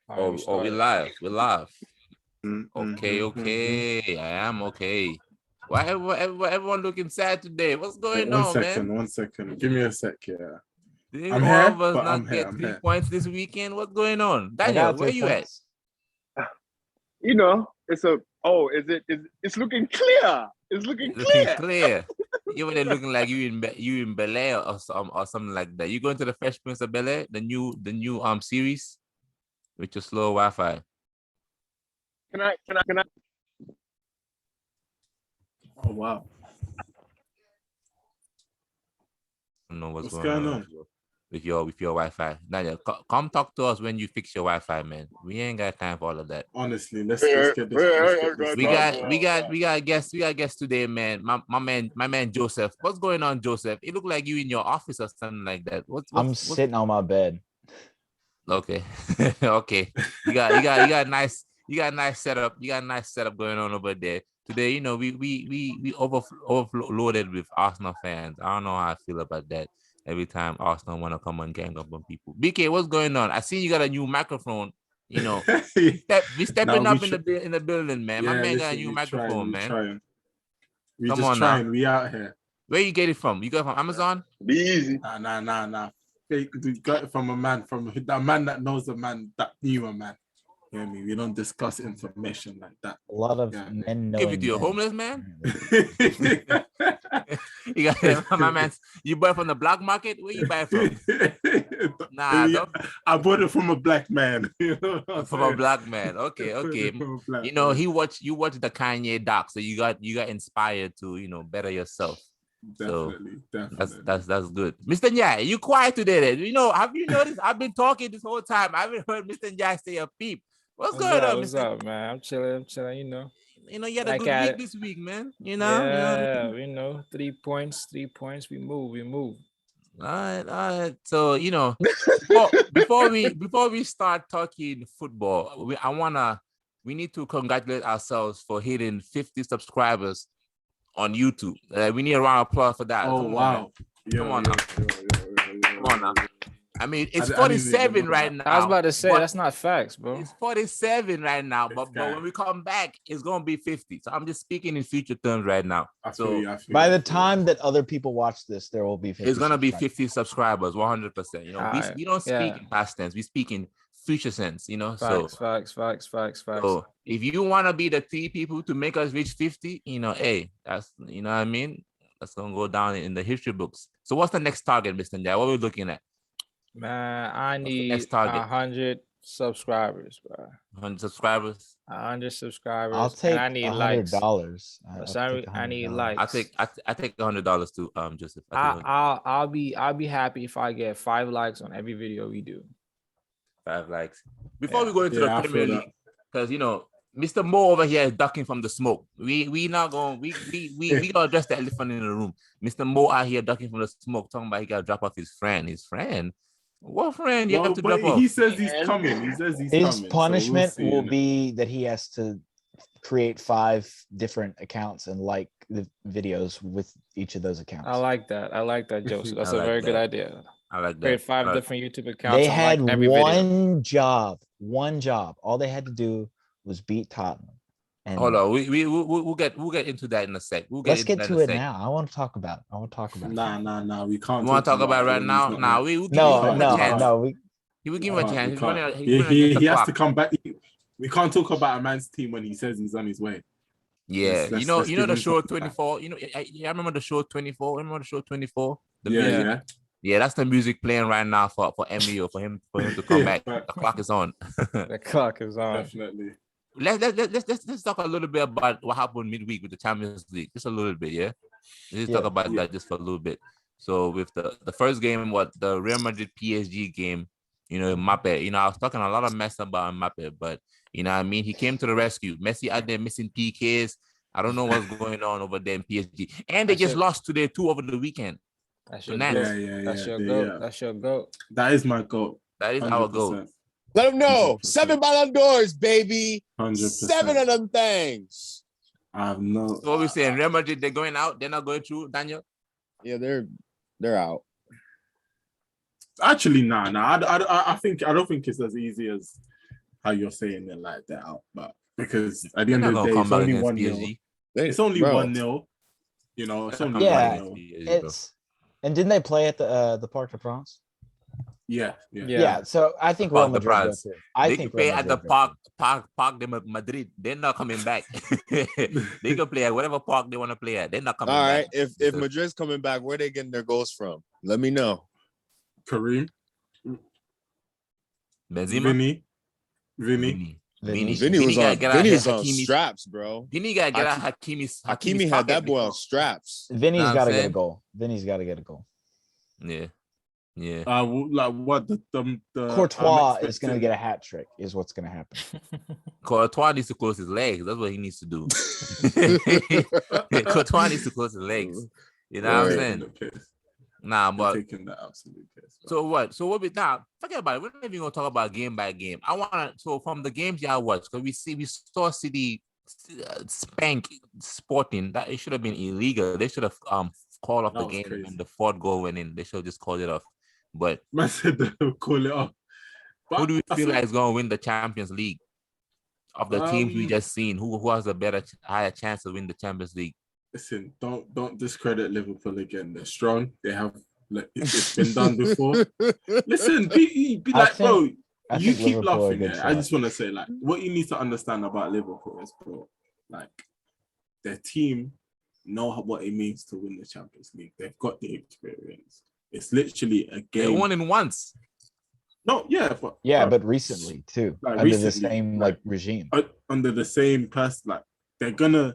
Oh, we live. We're live. Okay. I am okay. Why everyone looking sad today? What's going on, man? 1 second. Give me a sec, yeah. Didn't I'm all here, of us but not I'm here, get I'm 3 here. points this weekend? What's going on? Daniel, where you at? You know, it's looking clear. It's looking clear. You were there looking like you in Bel Air or something like that. You going to the Fresh Prince of Bel Air, the new series with your slow Wi-Fi. Can I? Oh wow. I don't know what's going on with your Wi-Fi. Daniel, come talk to us when you fix your Wi-Fi, man. We ain't got time for all of that. Honestly, let's get this. We got guests today, man. My man Joseph. What's going on, Joseph? It looked like you in your office or something like that. I'm sitting on my bed. Okay. Okay. You got a nice setup. You got a nice setup going on over there. Today, you know, we overloaded with Arsenal fans. I don't know how I feel about that. Every time Arsenal want to come and gang up on people. BK, what's going on? I see you got a new microphone. You know, we stepping up in the building, man. Yeah, My man got a new microphone, man. We come just on trying. Now. We out here. Where you get it from? You got it from Amazon? Be easy. Nah. We got it from a man that knows a man that knew a man. You know what I mean? We don't discuss information like that. A lot of men knowing. Give it to a homeless man? You got it, my man. You buy it from the black market? Where you buy it from? I bought it from a black man. From a black man. Okay. You know, you watch the Kanye doc, so you got inspired to, you know, better yourself. Definitely. That's good. Mr. Njai, you quiet today. You know, have you noticed? I've been talking this whole time. I haven't heard Mr. Njai say a peep. What's going on, What's up, man? I'm chilling, you know. You know, you had a good week this week, man. You know? Yeah, you know, 3 points. We move. All right. So, you know, before we start talking football, we need to congratulate ourselves for hitting 50 subscribers on YouTube. We need a round of applause for that. Oh, wow. Come on now. I mean, it's 47 right now. I was about to say, that's not facts, bro. It's 47 right now, but when we come back, it's going to be 50. So I'm just speaking in future terms right now. By the time that other people watch this, there will be 50. It's going to be 50 subscribers, 100%. You know, we don't speak in past tense. We speak in future sense, you know. Facts. So if you want to be the 3 people to make us reach 50, you know, hey, that's, you know what I mean? That's going to go down in the history books. So what's the next target, Mr. Njai? What are we looking at? Man, I need 100 subscribers, bro. 100 subscribers. 100 subscribers. I'll take and I need $100. I need likes. I take $100 too, Joseph. I'll be happy if I get 5 likes on every video we do. 5 likes. Before we go into the Premier League, because you know, Mr. Mo over here is ducking from the smoke. We not going. We gotta address the elephant in the room. Mr. Mo out here ducking from the smoke, talking about he gotta drop off his friend. His friend. What friend you have to drop off? He says he's coming. His punishment will be that he has to create 5 different accounts and like the videos with each of those accounts. I like that, Joseph. That's a very good idea. I like that. Create 5 different YouTube accounts. They had one job. All they had to do was beat Tottenham. And hold on, we'll get into that in a sec. Let's get to it now. I want to talk about it. Nah. We can't. You want to talk about it right now? Nah, we give him a chance. He will give him a chance. He has to come back. We can't talk about a man's team when he says he's on his way. Yeah, you know the show 24. You know, I remember the show 24. Remember the show 24? Yeah, that's the music playing right now for Emmy or for him to come back. The clock is on. The clock is on. Definitely. Let's talk a little bit about what happened midweek with the Champions League. Just a little bit, yeah. Let's talk about that just for a little bit. So with the first game, the Real Madrid PSG game, you know, Mbappe. You know, I was talking a lot of mess about Mbappe, but you know what I mean? He came to the rescue. Messi out there missing PKs. I don't know what's going on over there in PSG. And they just lost today too over the weekend. That's your goat. That's your goat. That is my goat. That is 100%. Our goat. Let them know. 100%. 7 Ballon d'Ors, baby. 100%. 7 of them things. I have no. So what we saying? Real Madrid, they're going out. They're not going through, Daniel? Yeah, they're out. Actually, nah. I don't think it's as easy as how you're saying it like that out. But because at the They're end not of the gonna day, come it's back only against 1-0. PSG. It's only Bro. 1-0. You know, it's only Yeah, 1-0. it's and didn't they play at the Parc de France? Yeah. Yeah, so I think Parc Real de Madrid go France. too. They can play at the Parc de Madrid. They're not coming back. They can play at whatever park they want to play at. They're not coming All back. right. If Madrid's coming back, where they getting their goals from? Let me know. Kareem, Benzema, Vinny. Vinny was on straps, bro. Vinny got to get out Hakimi had that boy on straps. Vinny's Know got to what I'm get a saying? goal. Vinny's got to get a goal. Yeah. Like what the Courtois is going to get a hat trick. Is what's going to happen. Courtois needs to close his legs. That's what he needs to do. Courtois needs to close his legs. You know what I'm saying? Nah, but taking the absolute piss. so what? So what we now? Forget about it. We're not even gonna talk about game by game. I wanna from the games y'all watch, because we saw City spank Sporting. That it should have been illegal. They should have called off the game crazy. when the fourth goal went in. They should have just called it off. But Man said they'll call it off. But who do we feel like is gonna win the Champions League? Of the teams we just seen, who has a higher chance to win the Champions League? Listen, don't discredit Liverpool again. They're strong. They have it's been done before. Listen, be like, bro. You keep laughing. I just want to say, like, what you need to understand about Liverpool is, bro, like, their team know what it means to win the Champions League. They've got the experience. It's literally a game. They won in once. No, yeah, but recently too, like under the same regime, under the same person. Like, they're gonna,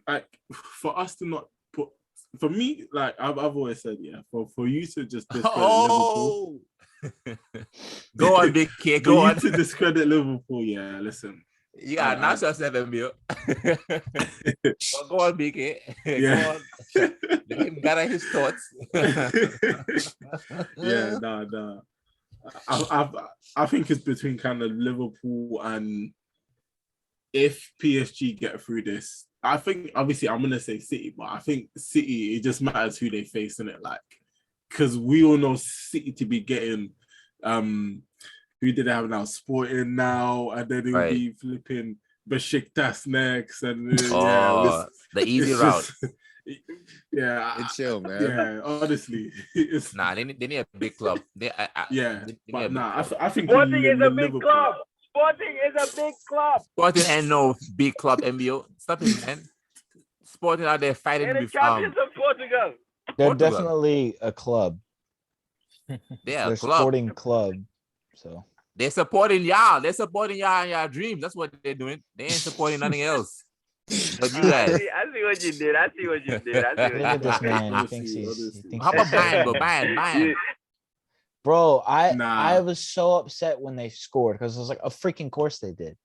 like, for us to not put, for me, like I've always said, for you to just discredit Liverpool. Go on, big kid. Go on. To discredit Liverpool, yeah. Listen, you gotta announce yourself, Emil. Go on, big kid. Yeah. Go on. Let him gather his thoughts. Yeah, nah. I think it's between kind of Liverpool and if PSG get through this. I think obviously I'm gonna say City, but I think City, it just matters who they face in it, like, because we all know City to be getting who did they have now? Sporting now, and then it'll be flipping Besiktas next, and the easy route. Yeah, it's chill, man. Yeah, honestly, they need a big club. I think Sporting is a big club. Sporting is a big club. Sporting ain't no big club, MBO. Stop it, man. Sporting out there fighting with champions of Portugal. They're definitely a club. They're a sporting club. So they're supporting y'all. They're supporting y'all in y'all dreams. That's what they're doing. They ain't supporting nothing else. But you guys. I see what you did. How about Bayern? Bro, I was so upset when they scored because I was like, a freaking course they did.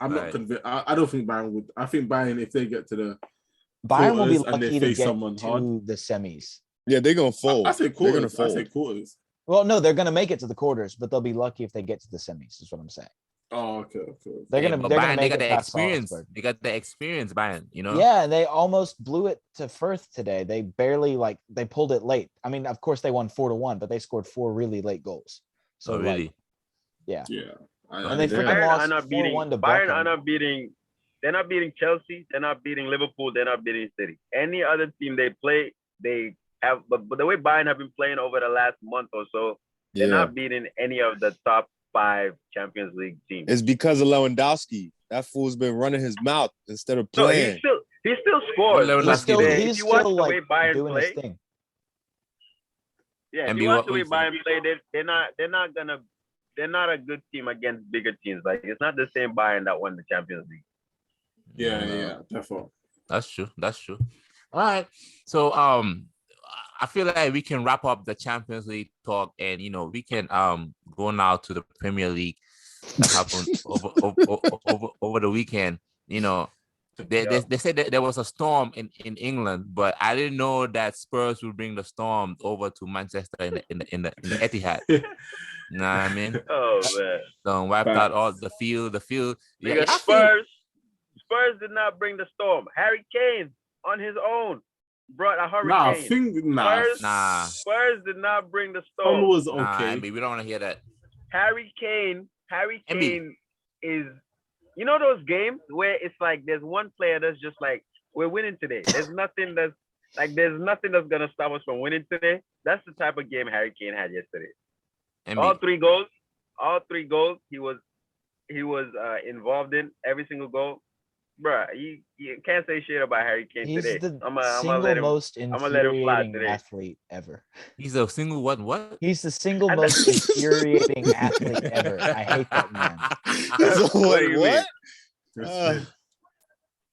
I'm not convinced. I don't think Bayern would. I think Bayern, if they get to the Bayern will be lucky to get to the semis. Yeah, they're gonna fold. I say quarters. Well, no, they're gonna make it to the quarters, but they'll be lucky if they get to the semis. Is what I'm saying. Oh, okay. They're gonna they got the experience. They got the experience, Bayern. You know. Yeah, they almost blew it to Firth today. They barely they pulled it late. I mean, of course they won 4-1, but they scored 4 really late goals. So really, yeah. And they freaking lost 4-1 to Bayern. Are not beating. They're not beating Chelsea. They're not beating Liverpool. They're not beating City. Any other team they play, they have. But the way Bayern have been playing over the last month or so, they're not beating any of the top 5 Champions League teams. It's because of Lewandowski. That fool's been running his mouth instead of playing. No, he still scores. He's still like doing his thing. Yeah, if you watch the way Bayern play, they're not a good team against bigger teams. Like, it's not the same Bayern that won the Champions League. Yeah, definitely. That's true. All right. So I feel like we can wrap up the Champions League talk, and we can go now to the Premier League that happened over the weekend. They said that there was a storm in England, but I didn't know that Spurs would bring the storm over to Manchester in the Etihad. You know what I mean? Oh man! So wiped out all the field. Because Spurs did not bring the storm. Harry Kane on his own brought a Nah, I hurricane. think Spurs did not bring the Son storm. was Nah, okay. we don't want to hear that. Harry Kane MB. is, you know, those games where it's like there's one player that's just like, we're winning today. There's nothing that's gonna stop us from winning today. That's the type of game Harry Kane had yesterday. MB. All three goals, he was involved in every single goal. Bruh, you can't say shit about Harry Kane He's today. the I'm gonna single let him. most I'm gonna let him fly infuriating today. athlete ever. He's a single what? He's the single most infuriating athlete ever. I hate that man. What do you what? What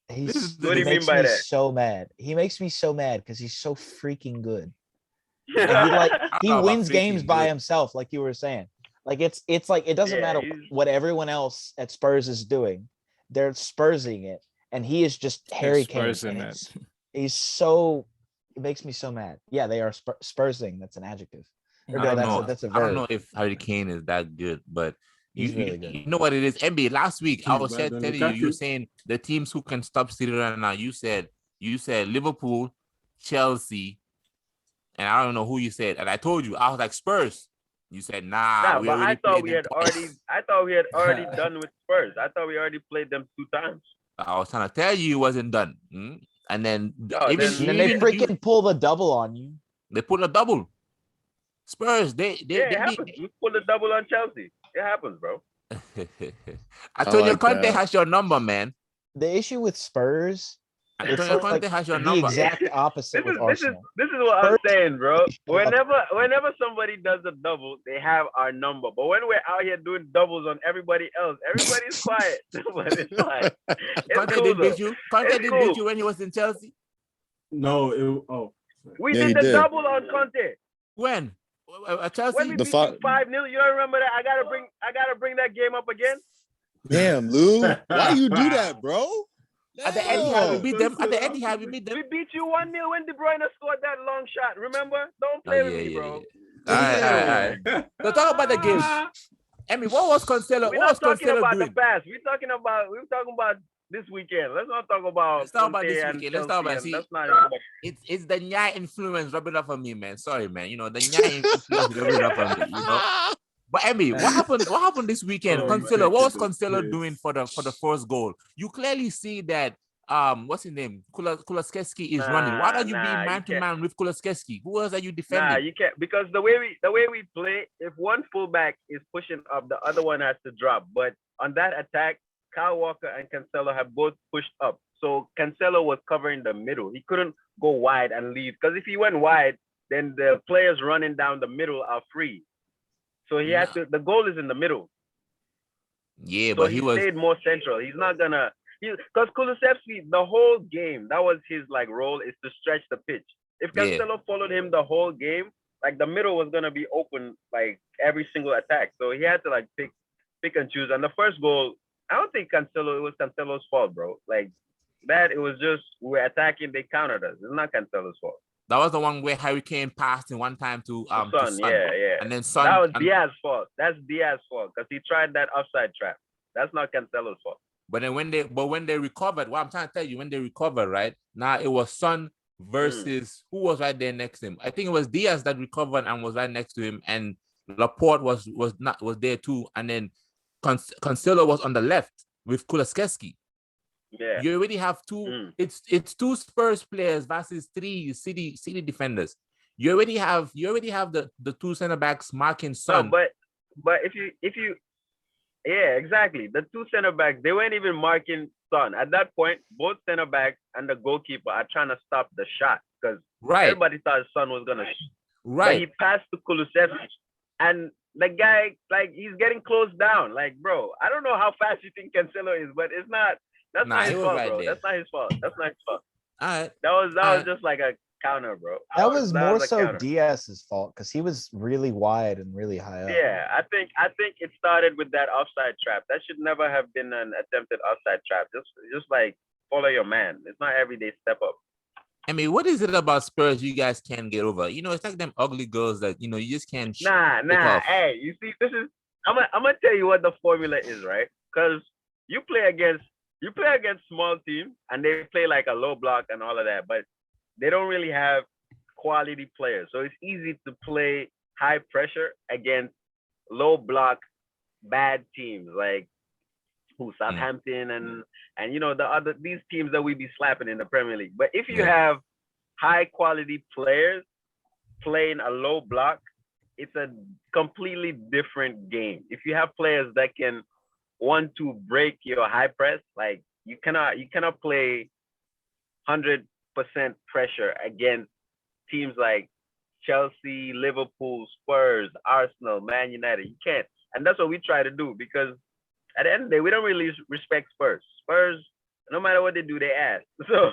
do you mean makes by me that? so mad. He makes me so mad because he's so freaking good. mean? He wins games by himself, like you were saying. Like it's like it doesn't matter what everyone else at Spurs is doing. They're Spursing it, and he is just Harry Kane. He's so, it makes me so mad. Yeah, they are Spursing. That's an adjective. Or no, that's a verb. I don't know if Harry Kane is that good, but he's really good. You know what it is, MB. Last week I was telling you saying the teams who can stop City right now. You said Liverpool, Chelsea, and I don't know who you said. And I told you, I was like Spurs. You said nah. But I thought we had already done with Spurs. I thought we already played them 2 times. I was trying to tell you it wasn't done. And then then they freaking pull the double on you. They pull a double. Spurs, it happens. We pulled a double on Chelsea. It happens, bro. I told you Conte has your number, man. The issue with Spurs, Conte has your number. The exact opposite with Arsenal. This is what I'm saying, bro. Whenever somebody does a double, they have our number. But when we're out here doing doubles on everybody else, everybody's quiet. Nobody's quiet. Conte did beat you. Conte did beat you when he was in Chelsea. No, we did the double on Conte. When? Chelsea. When we beat 5-0, you don't remember that? I gotta bring that game up again. Damn, Lou, why you do that, bro? At the Etihad, we beat them. At the Etihad, we beat them. We beat you 1-0 when De Bruyne scored that long shot. Remember? Don't play with me, bro. All right. So talk about the game. Emmy, what was Cancelo? We're not talking about the past. We're talking about this weekend. Let's not talk about. Let's talk about this weekend. Let's talk about. See, that's not it's the Nya influence rubbing off on me, man. Sorry, man. You know the Nya influence rubbing off on me. You know. But Emmy, what happened? What happened this weekend? Cancelo, what was Cancelo doing for the first goal? You clearly see that what's his name? Kulusevski is running. Why don't you be man to man with Kulusevski? Who else are you defending? Nah, you can't, because the way we play, if one fullback is pushing up, the other one has to drop. But on that attack, Kyle Walker and Cancelo have both pushed up. So Cancelo was covering the middle. He couldn't go wide and leave, because if he went wide, then the players running down the middle are free. So he has to. The goal is in the middle. Yeah, so but he stayed more central. He's not gonna. Because Kulusevski, the whole game, that was his role, is to stretch the pitch. If Cancelo followed him the whole game, the middle was gonna be open every single attack. So he had to pick and choose. And the first goal, I don't think it was Cancelo's fault, bro. It was just we were attacking, they countered us. It's not Cancelo's fault. That was the one where Harry Kane passed in one time to Son. Yeah. And then Son. That was Diaz's fault. That's Diaz's fault, because he tried that offside trap. That's not Cancelo's fault. But then when they recovered, what I'm trying to tell you, when they recovered, right now it was Son versus who was right there next to him. I think it was Diaz that recovered and was right next to him, and Laporte was there too. And then Cancelo was on the left with Kulusevski. Yeah, you already have two. It's 2 Spurs players versus 3 City defenders. You already have the 2 center backs marking Son. No, but if you yeah, exactly. The 2 center backs, they weren't even marking Son at that point. Both center backs and the goalkeeper are trying to stop the shot, because everybody thought Son was gonna shoot. Right. But he passed to Kulusevski, and the guy he's getting closed down. Bro, I don't know how fast you think Cancelo is, but it's not. That's not his fault, bro. That's not his fault. That's not his fault. All right. That was just a counter, bro. That was more so Diaz's fault, because he was really wide and really high up. Yeah, I think it started with that offside trap. That should never have been an attempted offside trap. Just follow your man. It's not everyday step up. I mean, what is it about Spurs you guys can't get over? It's like them ugly girls that you just can't. Nah. Hey, you see, this is. I'm gonna tell you what the formula is, right? Because you play against small teams and they play a low block and all of that, but they don't really have quality players. So it's easy to play high pressure against low block bad teams like Southampton and these teams that we be slapping in the Premier League. But if you have high quality players playing a low block, it's a completely different game. If you have players that can want to break your high press, like you cannot play 100% pressure against teams like Chelsea, Liverpool, Spurs, Arsenal, Man United. You can't. And that's what we try to do, because at the end of the day, we don't really respect Spurs. Spurs, no matter what they do, they ass. So,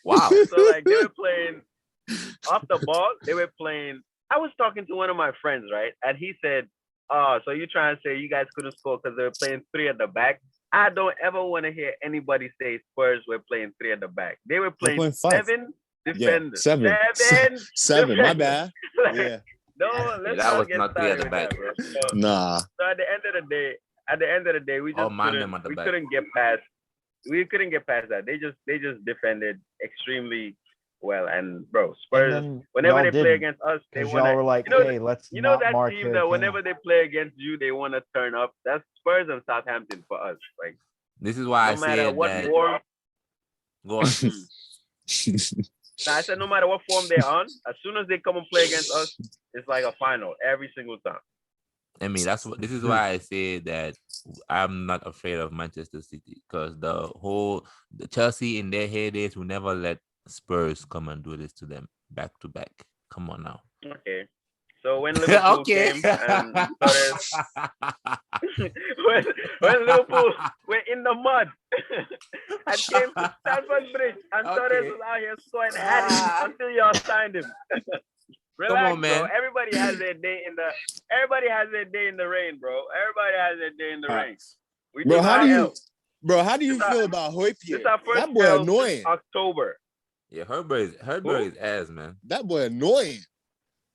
wow. So like they were playing off the ball. They were playing. I was talking to one of my friends, right? And he said, "Oh, so you're trying to say you guys couldn't score because they were playing three at the back?" I don't ever want to hear anybody say Spurs were playing three at the back. They were playing seven defenders. Yeah, seven. My bad. Like, yeah. No, let's that not was get not three at the started back. with that, bro. So, Nah. So at the end of the day, we just couldn't get past. We couldn't get past that. They just defended extremely well. And bro, Spurs, whenever they play against us, they want to. Y'all were like, hey, let's not that mark team that whenever they play against you, they want to turn up. That's Spurs and Southampton for us. Like, this is why no matter what form. Go on. I said no matter what form they're on, as soon as they come and play against us, it's like a final every single time. I mean, this is why I say that I'm not afraid of Manchester City, because the Chelsea in their heydays will never let Spurs come and do this to them back to back. Come on now. Okay. So when Liverpool came and when Liverpool were in the mud and came to Stamford Bridge and Torres was out here scoring hat until y'all signed him. Relax, come on, man. Bro. Everybody has their day in the rain, bro. Everybody has their day in the rain. How do you feel about Højbjerg? That boy annoying. October. Yeah, Højbjerg is ass, man. That boy annoying.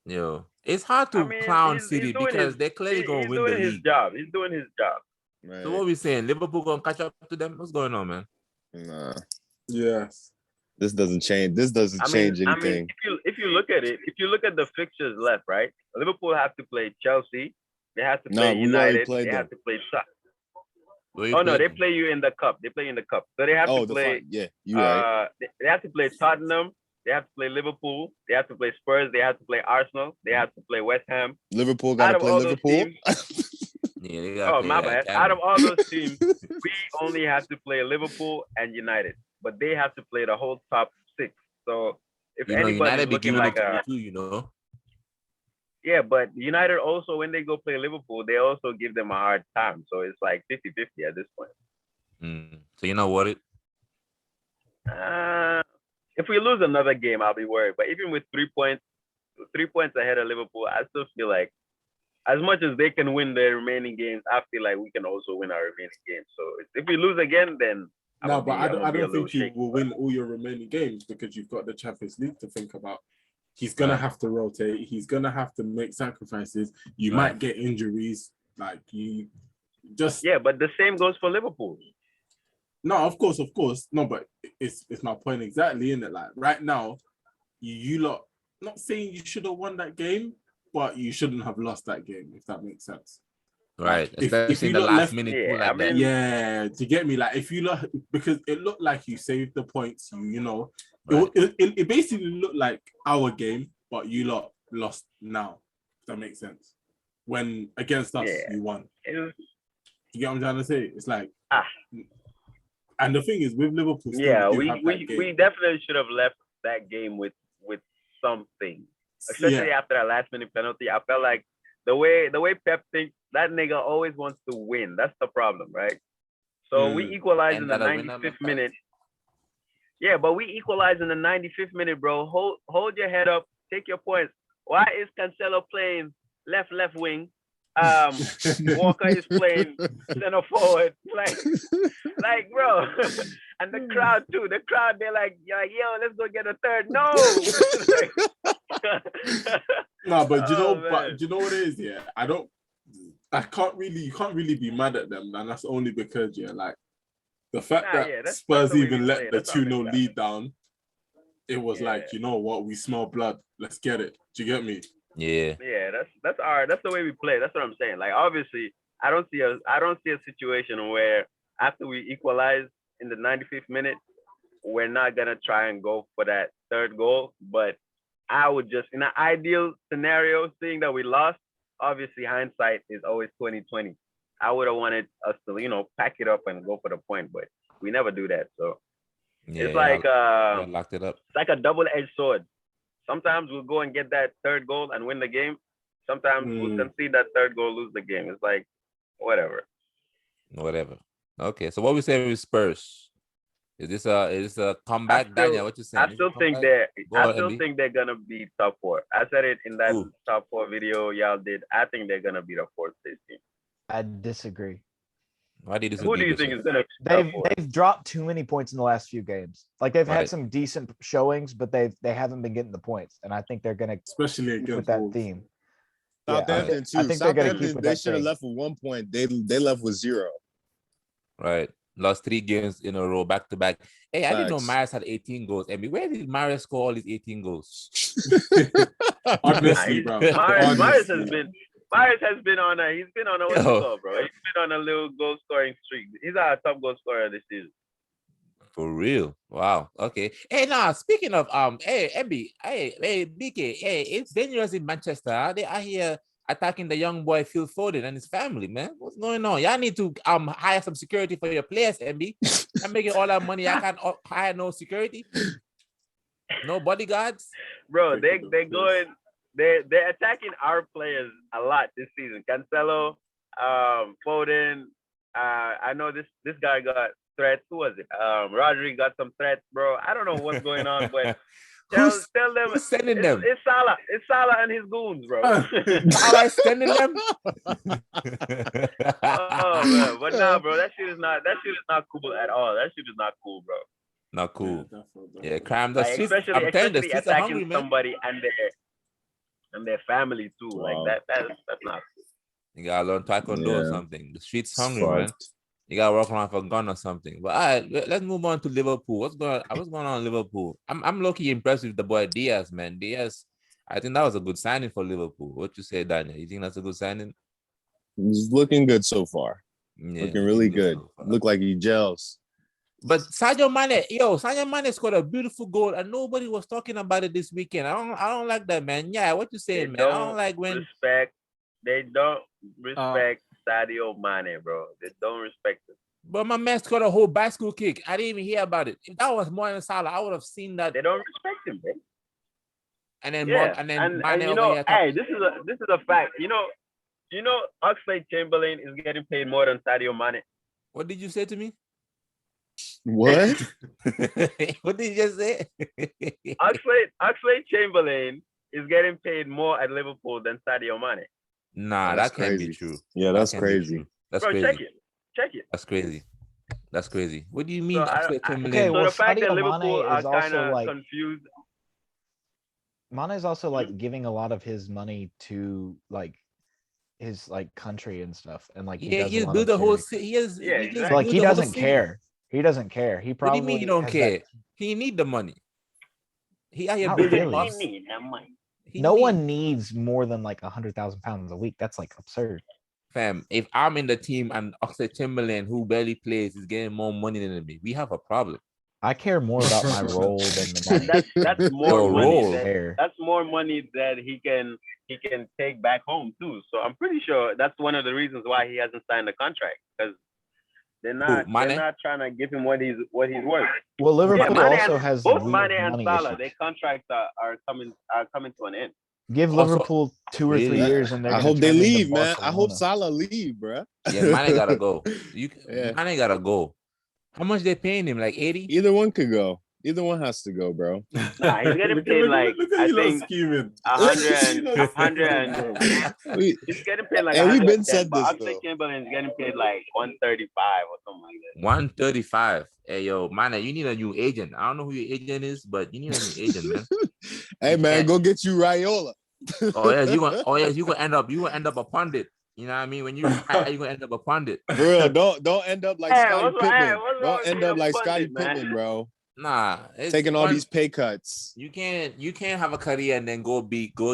Yo, it's hard to clown City because they're clearly gonna win the league. He's doing his job. Right. So what are we saying? Liverpool gonna catch up to them? What's going on, man? Nah. Yes. This doesn't change. This doesn't change anything. If you look at it, if you look at the fixtures left, right? Liverpool have to play Chelsea. They have to play United. They have to play they play you in the cup. They play in the cup. So they have to play. Yeah, you right. They have to play Tottenham. They have to play Liverpool. They have to play Spurs. They have to play Arsenal. They have to play West Ham. Liverpool got to play Liverpool. My bad. Out of all those teams, we only have to play Liverpool and United, but they have to play the whole top six. So if anybody's looking like yeah, but United also, when they go play Liverpool, they also give them a hard time. So it's like 50-50 at this point. So you know what it? If we lose another game, I'll be worried. But even with 3 points ahead of Liverpool, I still feel like as much as they can win their remaining games, I feel like we can also win our remaining games. So if we lose again, then I don't think you will win all your remaining games, because you've got the Champions League to think about. He's gonna have to rotate. He's gonna have to make sacrifices. You might get injuries. Like you just but the same goes for Liverpool. No, of course. No, but it's my point exactly, isn't it? Like right now, you lot, not saying you should have won that game, but you shouldn't have lost that game, if that makes sense. Right. Especially in the last minute. To get me, like if you look, because it looked like you saved the points, it basically looked like our game, but you lot lost now. If that makes sense. When against us, you won. You get what I'm trying to say? It's like and the thing is with Liverpool, we definitely should have left that game with something, especially after that last minute penalty. I felt like the way Pep thinks, that nigga always wants to win. That's the problem, right? So we equalized in the 95th minute. Yeah, but we equalized in the 95th minute, bro. Hold your head up, take your points. Why is Cancelo playing left wing? Walker is playing center forward, like bro, and the crowd too. The crowd, they're like, yo, let's go get a third. No, no, but you know what it is? Yeah, you can't really be mad at them, and that's only because like the fact that Spurs even let the 2-0 lead down. it was like, you know what, we smell blood. Let's get it. Do you get me? Yeah. Yeah, that's our that's the way we play. That's what I'm saying. Like obviously, I don't see a situation where after we equalize in the 95th minute, we're not gonna try and go for that third goal. But I would just, in an ideal scenario, seeing that we lost, obviously hindsight is always 2020. I would have wanted us to, pack it up and go for the point, but we never do that. So it's like locked it up. It's like a double-edged sword. Sometimes we'll go and get that third goal and win the game. Sometimes we'll concede that third goal, lose the game. It's like whatever. Okay, so what we say with Spurs? Is this a comeback, Daniel? What you saying? I still think they're gonna be top four. I said it in that top four video y'all did. I think they're gonna be the fourth place team. I disagree. Why do you disagree? Who do you think is gonna? They've dropped too many points in the last few games. Like they've had some decent showings, but they haven't been getting the points. And I think they're gonna especially keep with that theme. Southampton too. I think they're gonna keep with they should have left with 1 point. They left with 0. Right. Lost 3 games in a row, back to back. Hey, I didn't know Factz. Maris had 18 goals. I mean, where did Maris score all these 18 goals? Honestly, bro. Maris has been on a what's it called, bro? He's been on a little goal scoring streak. He's our top goal scorer this season. For real. Wow. Okay. Hey, now speaking of hey, MB, hey, BK, hey, it's dangerous in Manchester. Huh? They are here attacking the young boy Phil Foden and his family, man. What's going on? Y'all need to hire some security for your players, MB. I'm making all that money. I can't hire no security, no bodyguards. Bro, they're attacking our players a lot this season. Cancelo, Foden. I know this guy got threats. Who was it? Rodri got some threats, bro. I don't know what's going on, but tell them who's sending them? It's Salah. It's Salah and his goons, bro. Salah sending them. Oh man, but nah, bro, that shit is not cool at all. That shit is not cool, bro. Not cool. Yeah, crime the streets. Especially I'm telling you, the streets are attacking hungry, man. somebody and their family too. Wow. Like that's not cool. You gotta learn taekwondo or something. The streets hungry, man. You gotta walk around for a gun or something. But all right, let's move on to Liverpool. What's going on in Liverpool? I'm low-key impressed with the boy Diaz, man. Diaz, I think that was a good signing for Liverpool. What you say, Daniel? You think that's a good signing? He's looking good so far. Yeah, looking really good. Look like he gels. But Sadio Mane scored a beautiful goal, and nobody was talking about it this weekend. I don't like that, man. Yeah, what you saying, man? I don't like when they don't respect Sadio Mane, bro. They don't respect him. But my man scored a whole bicycle kick. I didn't even hear about it. If that was more than Salah, I would have seen that. They don't respect him, man. And then Mane you know, hey, this is a fact. You know, Oxlade-Chamberlain is getting paid more than Sadio Mane. What did you say to me? What? What did you just say? Oxlade-Chamberlain is getting paid more at Liverpool than Sadio Mane. Nah, that can't be true. Yeah, that's crazy. That's crazy. Check it. That's crazy. What do you mean? So the fact that Liverpool are kind of confused. Mane is also like giving a lot of his money to like his like country and stuff, and like he's built the whole city. Like he doesn't care. He doesn't care. He probably. What do you mean he don't care? He need the money. He out here building money. He need that money. No one needs more than like 100,000 pounds a week. That's like absurd. Fam, if I'm in the team and Oxlade-Chamberlain, who barely plays, is getting more money than me, we have a problem. I care more about my role than the money. That's more money. That's more money that he can take back home too. So I'm pretty sure that's one of the reasons why he hasn't signed the contract, because they're not trying to give him what he's worth. Well, Liverpool also has both Mane and Salah. Their contracts are coming to an end. Give Liverpool 2 or 3 years, and I hope they leave, man. I hope Salah leave, bro. Yeah, Mane gotta go. Mane gotta go. How much they paying him? Like 80? Either one could go. Either one has to go, bro. Nah, he's getting paid like I think 100. He's getting paid like. And we've been said this. Oxlade-Chamberlain is getting paid like 135 or something like that. 135. Hey yo, man, you need a new agent. I don't know who your agent is, but you need a new agent, man. Hey man, go get you Raiola. You gonna end up a pundit. You know what I mean? When you retire, you're gonna end up a pundit. For real, don't end up like Scottie Pippen. Don't end up like Scottie Pippen, bro. Nah, taking all these pay cuts. You can't have a career and then go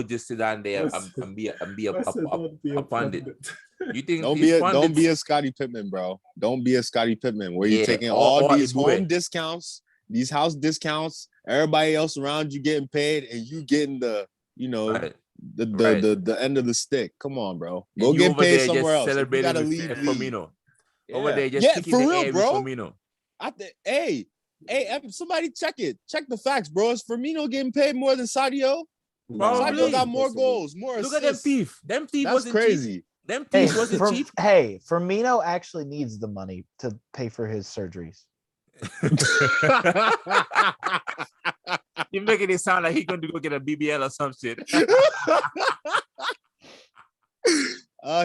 just sit down there and be a pundit. You think don't be a Scottie Pippen, bro. Don't be a Scottie Pippen where you're taking all these home discounts, these house discounts, everybody else around you getting paid, and you getting the the end of the stick. Come on, bro. Go get paid somewhere else. You gotta leave Firmino. Over there, just for real, bro. Hey, somebody check it. Check the facts, bro. Is Firmino getting paid more than Sadio? Sadio got more goals, more assists. Look at them thief. That's wasn't crazy. Cheap. Them thief wasn't cheap. Hey, Firmino actually needs the money to pay for his surgeries. You're making it sound like he's going to go get a BBL or some shit.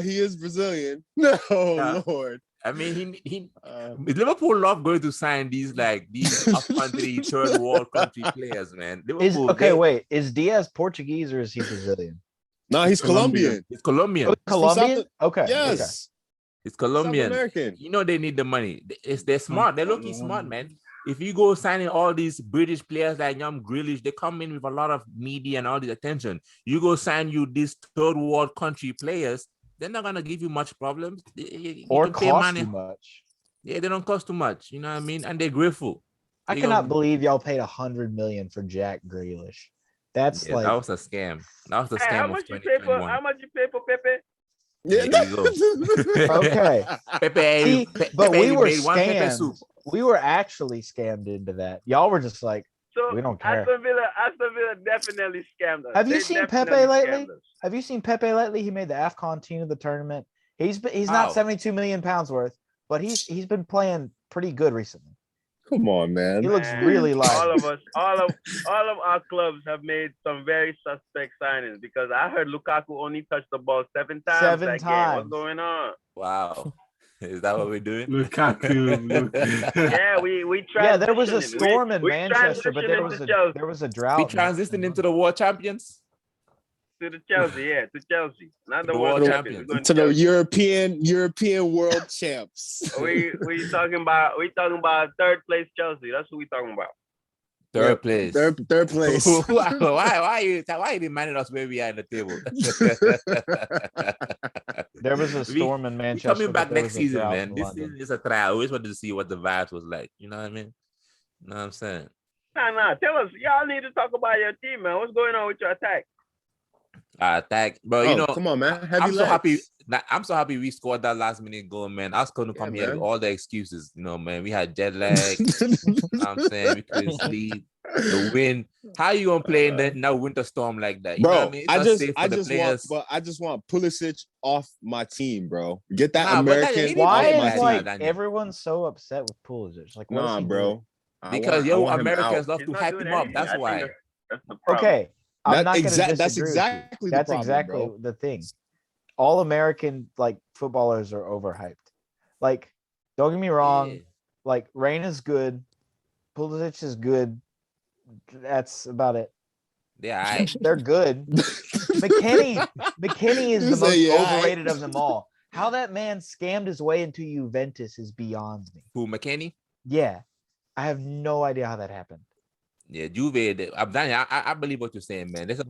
He is Brazilian. No, Lord. I mean, Liverpool love going to sign these up-country third world country players, man. Wait, is Diaz Portuguese or is he Brazilian? No, he's Colombian. He's Colombian. Colombian? Okay. Yes. Okay. It's Colombian. South American. You know they need the money. They're smart. They're looking smart, man. If you go signing all these British players like Young Grealish, they come in with a lot of media and all this attention. You go sign these third world country players, they're not gonna give you much problems. Or cost too much. Yeah, they don't cost too much. You know what I mean? And they're grateful. I cannot believe y'all paid $100 million for Jack Grealish. That was a scam. That was a scam. How much you pay for Pepe? Yeah, there you go. Okay. Pepe, but we were scammed. We were actually scammed into that. Y'all were just like, we don't care. Aston Villa definitely scammed us. Have you seen Pepe lately? Have you seen Pepe lately? He made the AFCON team of the tournament. He's not 72 million pounds worth, but he's been playing pretty good recently. Come on, man. He looks really live. All of our clubs have made some very suspect signings because I heard Lukaku only touched the ball 7 times. 7 times. Game. What's going on? Wow. Is that what we're doing? Lukaku. Yeah, we tried. Yeah, there was a storm in Manchester, but there was a drought. We transitioned into the world champions. To Chelsea, not the world champions. To the European world champs. we talking about third place Chelsea. That's what we talking about. Third place. Third place. why you demanding us where we are in the table? There was a storm in Manchester. Coming back next season, man. This season is a trial. I always wanted to see what the vibes was like. You know what I mean? You know what I'm saying? Nah. Tell us. Y'all need to talk about your team, man. What's going on with your attack? Attack, but you know, come on, man. I'm so happy we scored that last minute goal, man. I was going to come here with all the excuses, you know, man. We had jet lag. You know what I'm saying we couldn't sleep. The wind. How you gonna play in that winter storm like that? You know what I mean? I just want Pulisic off my team, bro. Get that American. Why is everyone so upset with Pulisic? Like, bro. Because Americans love to hype him up. That's why. Okay. That's exactly the thing. All American footballers are overhyped. Like, don't get me wrong. Like, Reyna's good. Pulisic is good. That's about it. Yeah, they're good. McKennie is the most overrated of them all. How that man scammed his way into Juventus is beyond me. Who, McKennie? Yeah, I have no idea how that happened. Yeah, Juve. I believe what you're saying, man. There's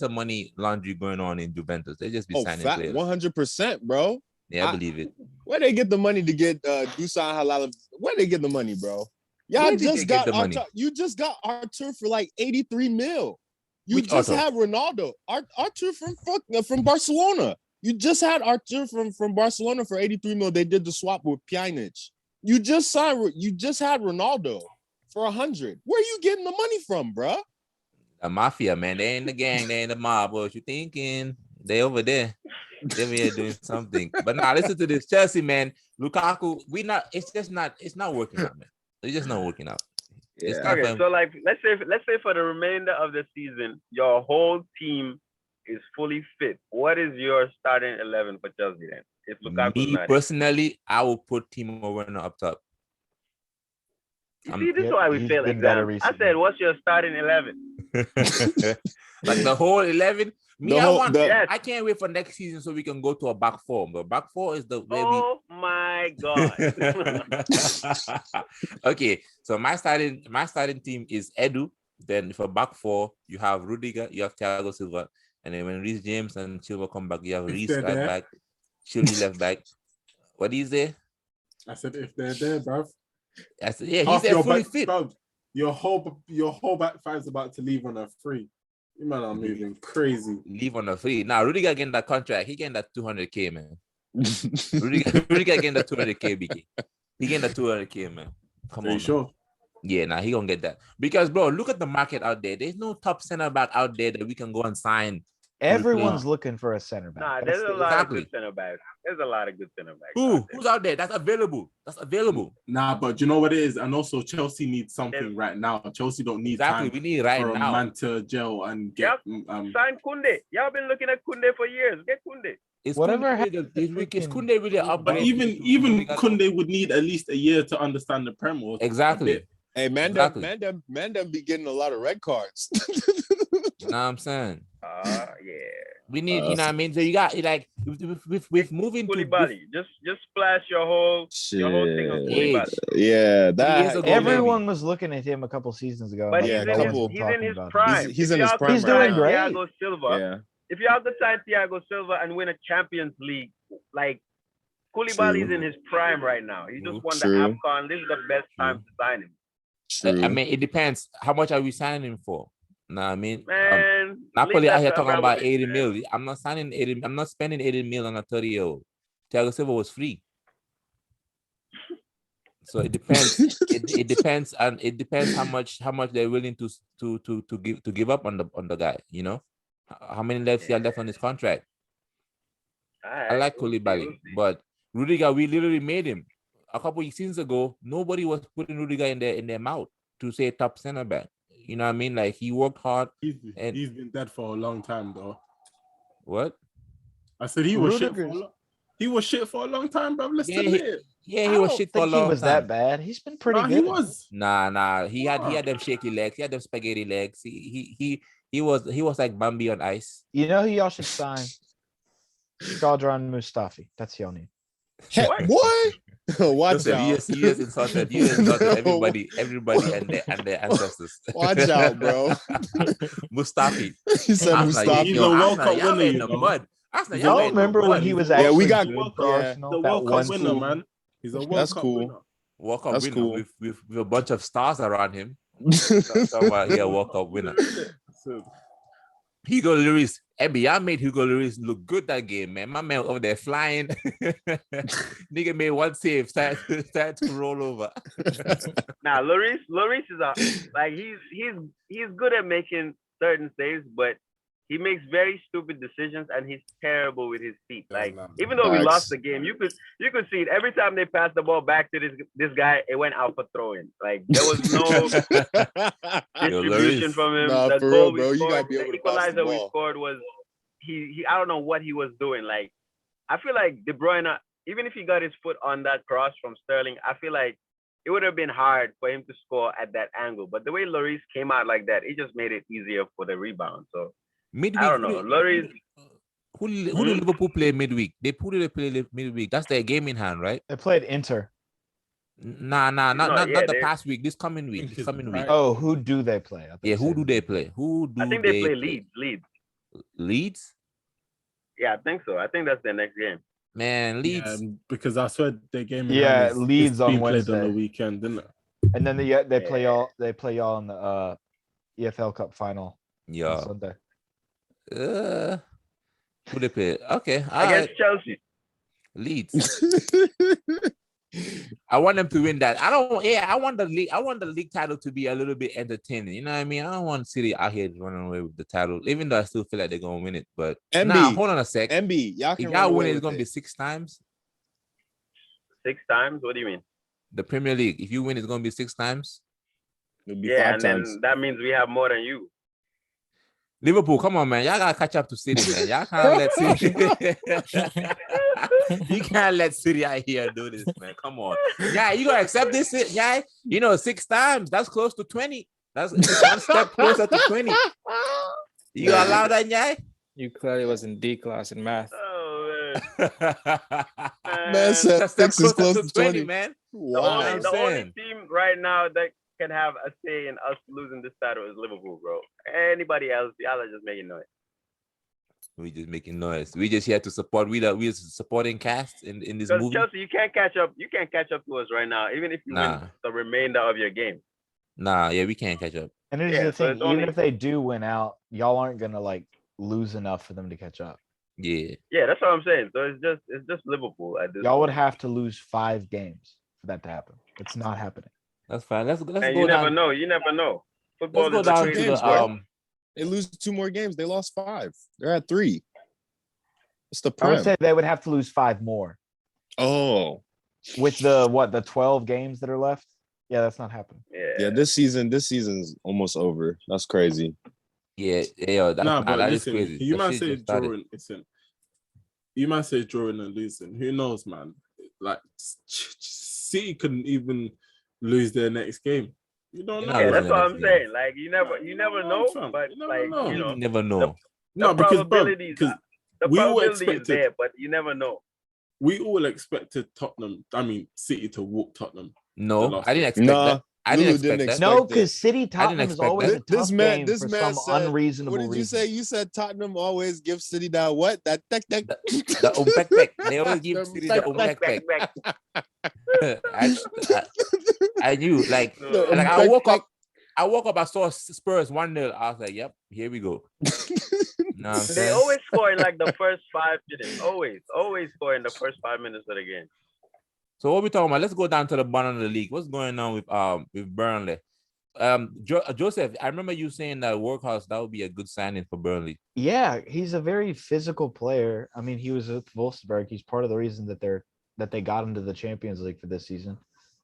a money laundry going on in Juventus. They just be signing players. 100%, bro. Yeah, I believe it. Where they get the money to get Dusan Halal? Where they get the money, bro? Y'all just got Artur. You just got Artur for like 83 mil. You just had Ronaldo. Artur from Barcelona. You just had Artur from Barcelona for 83 mil. They did the swap with Pjanic. You just had Ronaldo for 100. Where are you getting the money from, bro? The mafia, man. They ain't the gang. They ain't the mob. What you thinking? They over there. They're here doing something. But now listen to this, Chelsea, man. Lukaku, it's not working out, man. It's just not working out. Yeah. Okay, so let's say for the remainder of the season, your whole team is fully fit. What is your starting 11 for Chelsea then? If Lukaku's not personally, I will put Timo Werner up top. You see, this is why we fail exams. I said, what's your starting 11? Like the whole 11? I can't wait for next season so we can go to a back four. But back four is the way my God. Okay, so my starting team is Edu. Then for back four, you have Rudiger, you have Thiago Silva, and then when Reece James and Silva come back, you have Reece right back, Chilwell left back. What do you say? I said if they're there, bruv. I said, yeah, he's there fully fit. Bruv, your whole back five's about to leave on a free. You man are moving crazy. Leave on a free. Now Rudiger getting that contract. He getting that 200K, man. Rudiger getting that 200K, BK. He getting that 200K, man. Come on, sure? Yeah, he gonna get that. Because, bro, look at the market out there. There's no top center back out there that we can go and sign. Everyone's looking for a center back. Nah, there's a lot of good center backs. There's a lot of good center backs. Who's out there? That's available. Nah, but you know what it is? And also Chelsea needs something right now. Chelsea don't need time. We need right for now. A man to gel and get sign Kunde. Y'all been looking at Kunde for years. Get Kunde. Is Kunde really up? But even Kunde would need at least a year to understand the Prem. Exactly. Hey, man, them be getting a lot of red cards. You know what I'm saying? Yeah. We need, you know what I mean? So you got like with moving Koulibaly. Just splash your whole thing on Koulibaly. Yeah, that everyone was looking at him a couple seasons ago. But he's in his prime. He's in his prime. He's doing great. Thiago Silva. If y'all could sign Thiago Silva and win a Champions League, like Koulibaly's in his prime right now. He just won the AFCON. This is the best time to sign him. I mean, it depends. How much are we signing him for? Nah, I mean, man, Napoli out here talking about 80 mil. I'm not signing 80. I'm not spending 80 mil on a 30-year-old. Thiago Silva was free. So it depends. it depends, and it depends how much they're willing to give up on the guy. You know, how many left he had left on his contract. I like Koulibaly, but Rudiger, we literally made him a couple of seasons ago. Nobody was putting Rudiger in their mouth to say top center back. You know what I mean? Like he worked hard. He's been dead for a long time, though. What? I said he was shit. He was shit for a long time, bro. Let's admit it. Yeah, he was shit for a long time. He was that bad. He's been pretty good. He was. Nah. He had them shaky legs. He had them spaghetti legs. He was like Bambi on ice. You know who y'all should sign? Shkodran Mustafi. That's your name. Hey, what? Watch out. You just insulted everybody and their ancestors. Watch out, bro. Mustafi. He said Mustafi. He's a World Cup winner in the mud. Y'all remember when he was actually we got the World Cup winner, man. He's a World Cup winner. World Cup winner with a bunch of stars around him. World Cup winner. Hugo Lloris. I made Hugo Lloris look good that game, man. My man over there flying. Nigga made one save, started to roll over. Now, Lloris is he's good at making certain saves, but he makes very stupid decisions and he's terrible with his feet. Like, even though we lost the game, you could see it every time they passed the ball back to this guy, it went out for throwing. Like, there was no distribution from him. Nah, the for goal real, bro. You gotta be able the to pass the equalizer we ball. scored was he I don't know what he was doing. Like, I feel like De Bruyne, even if he got his foot on that cross from Sterling, I feel like it would have been hard for him to score at that angle. But the way Lloris came out like that, it just made it easier for the rebound. So midweek, I don't know. Lloris. Who did Liverpool play midweek? They play midweek. That's their game in hand, right? They played Inter. Not the past week. This coming week. Oh, who do they play? Who do they play? I think they play Leeds. Leeds? Yeah, I think so. I think that's their next game. Man, Leeds. Yeah, because I swear their game. Leeds on Wednesday. On the weekend, didn't it? And then they play y'all. They play y'all in the EFL Cup final. Yeah. On Sunday. Who they play? Okay. Against Chelsea. Leeds. I want them to win that. I want the league title to be a little bit entertaining. You know what I mean? I don't want City out here running away with the title, even though I still feel like they're gonna win it. But hold on a sec. MB, y'all win it, it's gonna be 6 times. 6 times? What do you mean? The Premier League. If you win, it's gonna be 6 times. It'll be 5 times. Then that means we have more than you. Liverpool, come on, man. Y'all gotta catch up to City, man. Y'all can't let City. You can't let City out here do this, man. Come on. Yeah, you gonna accept this? Yeah, 6 times. That's close to 20. That's one step closer to 20. You gonna allow that, yeah? You clearly was in D class in math. Oh man. Man said Step 6 is closer close to to 20, 20. man. Wow. The only team right now that can have a say in us losing this title is Liverpool, bro. Anybody else, y'all are just making noise. We just making noise. We just here to support. We're supporting cast in this Because movie. Chelsea, you can't catch up. You can't catch up to us right now, even if you win the remainder of your game. Nah, yeah, we can't catch up. And here's the thing: even if they do win out, y'all aren't gonna like lose enough for them to catch up. Yeah. Yeah, that's what I'm saying. So it's just Liverpool. Y'all would have to lose 5 games for that to happen. It's not happening. That's fine. Let's and go you down. never know. You never know. Football Let's go down to the They lose 2 more games. They lost 5. They're at 3. It's the I prem. would say they would have to lose 5 more. Oh. With the 12 games that are left? Yeah, that's not happening. Yeah, this season's almost over. That's crazy. Yeah, that is crazy. You might say drawing. Listen, you might say drawing and losing. Who knows, man? Like City couldn't even lose their next game. You don't know. Yeah, that's what I'm saying. Like you never know, but you never know. The probability is there, but you never know. We all expected City to walk Tottenham. No, I didn't expect that. I didn't expect that. No, because City Tottenham is always a tough game for some said, unreasonable reason. What did you say? You said Tottenham always gives City that what? The umpek. They always give City the umpek. I knew, like I woke up, I saw Spurs 1-0. I was like, yep, here we go. They always score in like the first 5 minutes. Always score in the first 5 minutes of the game. So what we talking about? Let's go down to the bottom of the league. What's going on with Burnley? Joseph, I remember you saying that Workhorse, that would be a good signing for Burnley. Yeah, he's a very physical player. I mean, he was with Wolfsburg. He's part of the reason that they got into the Champions League for this season.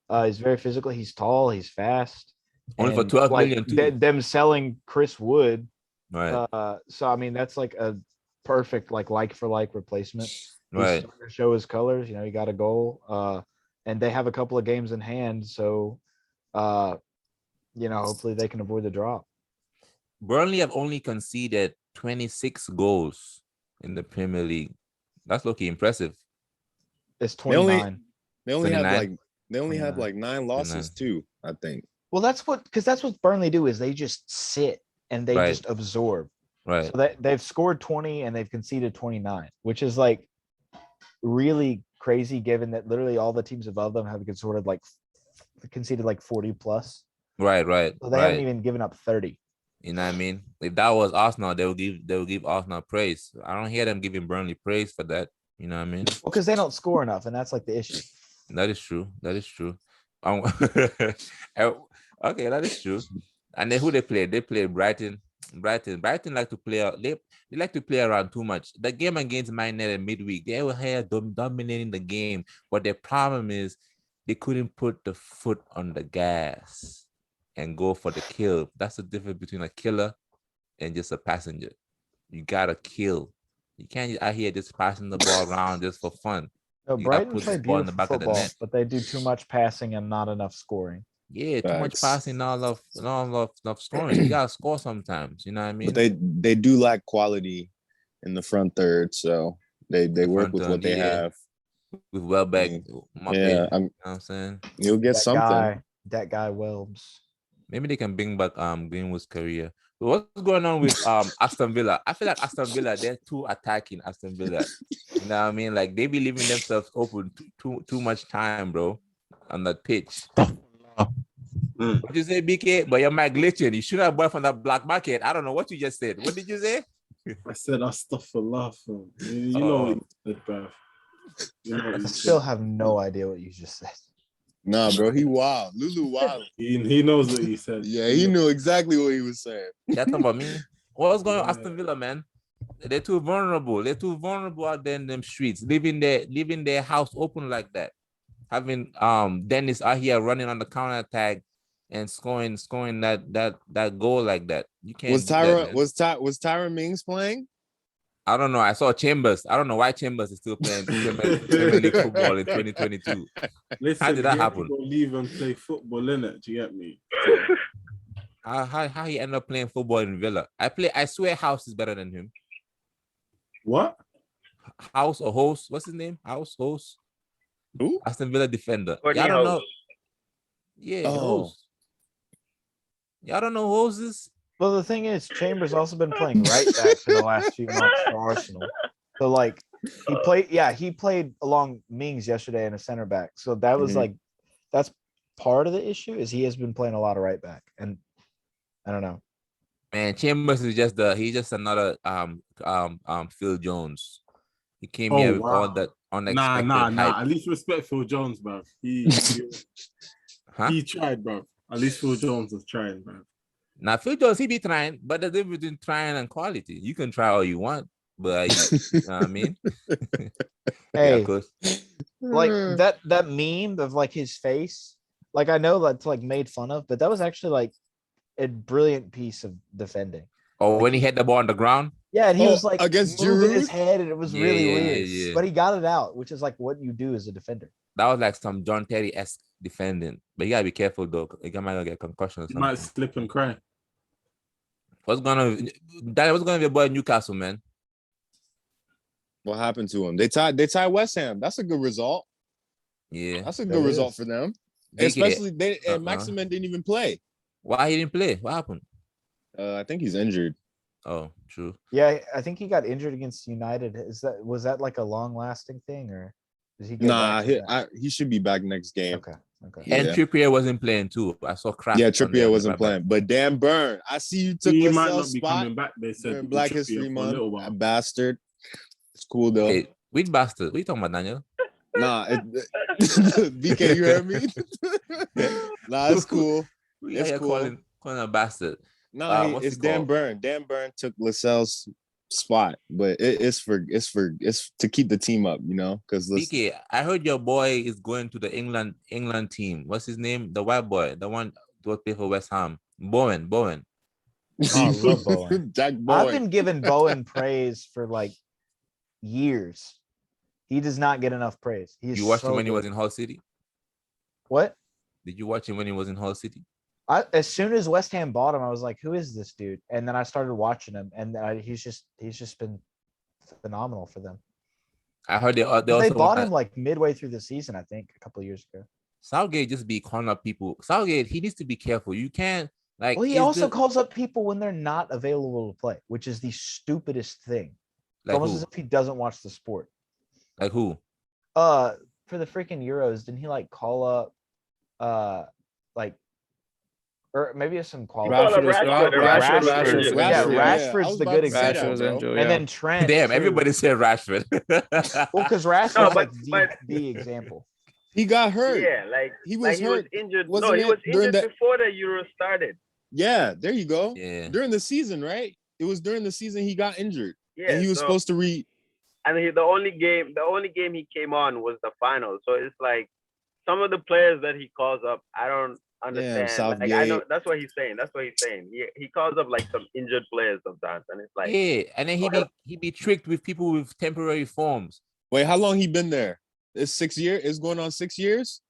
He's very physical. He's tall. He's fast. Only for 12 million too. Them selling Chris Wood. Right. So I mean, that's like a perfect like for like replacement. Right. He's to show his colors. He got a goal. And they have a couple of games in hand, so hopefully they can avoid the drop. Burnley have only conceded 26 goals in the Premier League. That's looking impressive. It's 29. They only have like 9 losses too, I think. Well, that's what Burnley do is they just sit and they just absorb. Right. So they've scored 20 and they've conceded 29, which is like really crazy given that literally all the teams above them have conceded like 40 plus. Right. So they haven't even given up 30. You know what I mean? If that was Arsenal, they will give Arsenal praise. I don't hear them giving Burnley praise for that. You know what I mean? Well, because they don't score enough, and that's like the issue. That is true. Okay, that is true. And then who they played? They played Brighton. Brighton like to play. They like to play around too much. The game against Man United midweek, they were here dominating the game, but their problem is they couldn't put the foot on the gas and go for the kill. That's the difference between a killer and just a passenger. You gotta kill. You can't just out here just passing the ball around just for fun. No, Brighton play beautiful football, but they do too much passing and not enough scoring. Yeah, too much passing, not enough scoring. You gotta score sometimes. You know what I mean? But they do lack quality in the front third, so they work with what they have. With Welbeck, you know what I'm saying? You'll get something. That guy Welbs. Maybe they can bring back Greenwood's career. But what's going on with Aston Villa? I feel like Aston Villa, they're too attacking Aston Villa. You know what I mean? Like they be leaving themselves open too much time, bro, on that pitch. What you say, BK? But your mic glitching. You should have bought from that black market. I don't know what you just said. What did you say? I said I stuff for laughing. You know what you said, bruv. I still have no idea what you just said. Nah, bro, he wild. Lulu wild. He knows what he said. Yeah, he knew exactly what he was saying. That's about me. What's going on, Aston Villa, man? They're too vulnerable. They're too vulnerable out there in them streets, leaving their house open like that. Having Dennis out here running on the counter attack and scoring that goal like that. You can't. Was Tyron Mings playing? I don't know. I saw Chambers. I don't know why Chambers is still playing Premier League football in 2022. Listen, how did that happen? Leave and play football, innit? Do you get me? How he ended up playing football in Villa? I swear House is better than him. What? House or Host? What's his name? House? Who? Aston Villa defender. Courtney Y'all don't House. know. Yeah, Oh. Hose. Y'all don't know Hoses? Well, the thing is, Chambers also been playing right back for the last few months for Arsenal. So like he played along Mings yesterday in a center back. So that was like that's part of the issue is he has been playing a lot of right back. And I don't know. Man, Chambers is he's just another Phil Jones. He came here with all that unexpected hype. At least respect Phil Jones, bro. He tried, bro. At least Phil Jones was trying, bro. Now Phil Jones, he be trying, but the difference between trying and quality. You can try all you want, but you know what I mean? Hey, yeah, like that meme of like his face, like I know that's like made fun of, but that was actually like a brilliant piece of defending. Oh, like, when he hit the ball on the ground? Yeah, and he was like against moving Giroud? his head, and it was really weird. Yeah. But he got it out, which is like what you do as a defender. That was like some John Terry-esque defending. But you gotta be careful though. You might get concussion or something. You might slip and cry. What's gonna be your boy Newcastle, man? What happened to him? They tied West Ham. That's a good result. Yeah. That's a good result for them. Especially and Maximin didn't even play. Why he didn't play? What happened? I think he's injured. Oh, true. Yeah, I think he got injured against United. Was that like a long-lasting thing, or did he get he should be back next game. Okay. And Trippier wasn't playing too. I saw crap. Yeah, Trippier wasn't playing. But Dan Burn, I see you took he might not spot be coming back. They said Black History Month. A bastard. It's cool though. Hey, which bastard? What are you talking about, Daniel? Nah, BK, you heard me? Nah, it's cool. It's cool. Calling a bastard. No, it's Dan Burn. Dan Burn took Lascelles' spot, but it's to keep the team up, you know. Because BK, I heard your boy is going to the England team. What's his name? The white boy, the one who play for West Ham. Bowen. Oh, I love Bowen. Jack Bowen. I've been giving Bowen praise for like years. He does not get enough praise. You watched him when he was in Hull City? What? Did you watch him when he was in Hull City? As soon as West Ham bought him, I was like, "Who is this dude?" And then I started watching him, and he's just been phenomenal for them. I heard they bought him like midway through the season, I think, a couple of years ago. Southgate just be calling up people. Southgate, he needs to be careful. You can't like. Well, he also calls up people when they're not available to play, which is the stupidest thing. Like almost as if he doesn't watch the sport. Like who? For the freaking Euros, didn't he like call up, or maybe it's some quality. Rashford. Yeah, Rashford's the good example. And then Trent. Damn, everybody said Rashford. Well, because Rashford's the example. He got hurt. Yeah, like he was hurt. He was injured. Wasn't he was injured before the Euro started. Yeah, there you go. Yeah. During the season, right? It was during the season he got injured. Yeah, and he was supposed to And the only game he came on was the final. So it's like some of the players that he calls up, I don't understand. Like, I know that's what he's saying. He calls up like some injured players sometimes, and it's like and then he be tricked with people with temporary forms. Wait, how long he been there? It's 6 years. It's going on 6 years.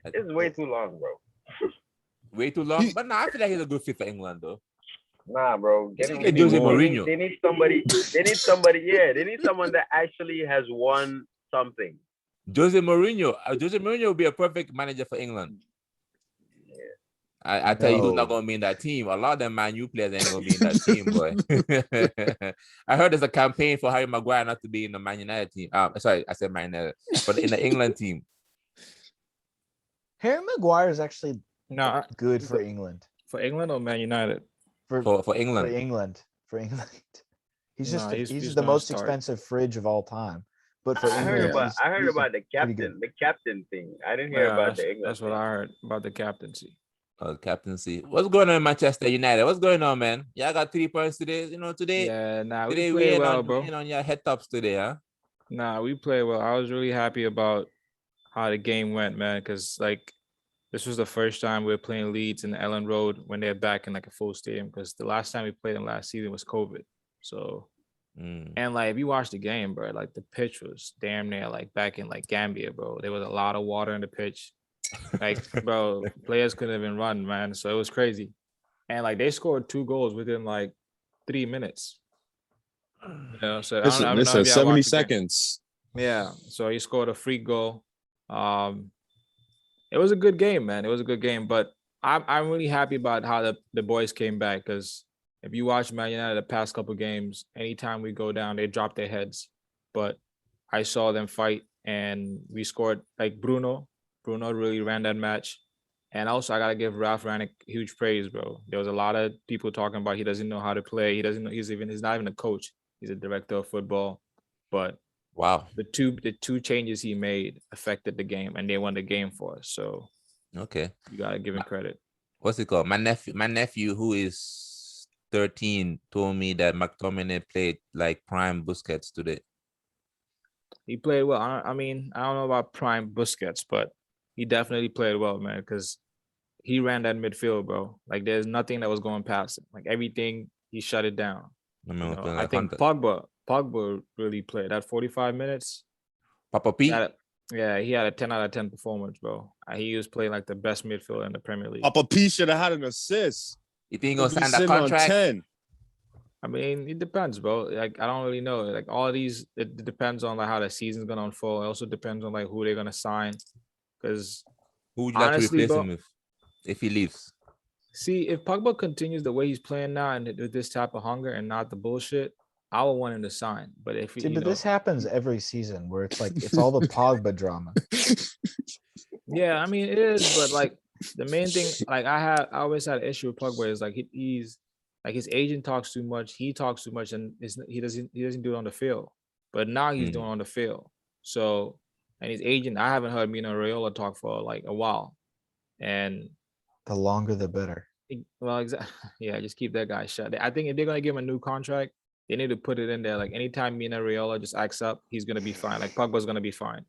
It's way too long, bro. Way too long. But I feel like he's a good fit for England, though. Nah, bro. Jose Mourinho. They need somebody. Yeah, they need someone that actually has won something. Jose Mourinho. Jose Mourinho would be a perfect manager for England. I tell you who's not gonna be in that team. A lot of them Man U players ain't gonna be in that team, boy. I heard there's a campaign for Harry Maguire not to be in the Man United team. Sorry, I said Man United, but in the England team. Harry Maguire is actually good for England. For England or Man United? For England. For England. He's he's the most expensive fridge of all time. But for I heard about the captain thing. I didn't hear about the England. That's what I heard about the captaincy. Captaincy. What's going on in Manchester United? What's going on, man? Y'all got 3 points today. You know, today. Yeah, today we play well, bro. bro. On your head tops today, huh? We play well. I was really happy about how the game went, man, because like this was the first time we were playing Leeds in the Ellen Road when they're back in like a full stadium. Because the last time we played them last season was COVID. So, and like if you watch the game, bro, like the pitch was damn near like back in like Gambia, bro. There was a lot of water in the pitch. Like, bro, players couldn't even run, man. So it was crazy. And like they scored 2 goals within like 3 minutes. You know, so this is 70 seconds. Yeah. So he scored a free goal. It was a good game, man. It was a good game, but I'm really happy about how the boys came back, because if you watch Man United the past couple games, anytime we go down, they drop their heads. But I saw them fight, and we scored. Like Bruno really ran that match. And also, I gotta give Ralph Rangnick huge praise, bro. There was a lot of people talking about he doesn't know how to play. He doesn't know. He's not even a coach. He's a director of football. But wow, the two changes he made affected the game, and they won the game for us. So okay, you gotta give him credit. What's it called? My nephew, who is 13, told me that McTominay played like prime Busquets today. He played well. I mean, I don't know about prime Busquets, but he definitely played well, man, because he ran that midfield, bro. Like, there's nothing that was going past him. Like, everything, he shut it down. I think Pogba really played that 45 minutes. Papa P? He had a 10 out of 10 performance, bro. He was playing like the best midfielder in the Premier League. Papa P should have had an assist. You think he's gonna sign that contract? I mean, it depends, bro. Like, I don't really know. Like, all of these, it depends on like how the season's gonna unfold. It also depends on like who they're gonna sign. Because who would you like to replace him with if he leaves? See, if Pogba continues the way he's playing now and with this type of hunger and not the bullshit, I would want him to sign. But if this happens every season where it's like it's all the Pogba drama. Yeah, I mean it is, but like the main thing, like I always had an issue with Pogba is like he's like his agent talks too much, he talks too much, and he doesn't do it on the field. But now he's doing it on the field. So, and his agent, I haven't heard Mino Raiola talk for like a while, and the longer the better. Well, exactly. Yeah, just keep that guy shut. I think if they're gonna give him a new contract, they need to put it in there. Like anytime Mino Raiola just acts up, he's gonna be fine. Like Pogba's gonna be fine.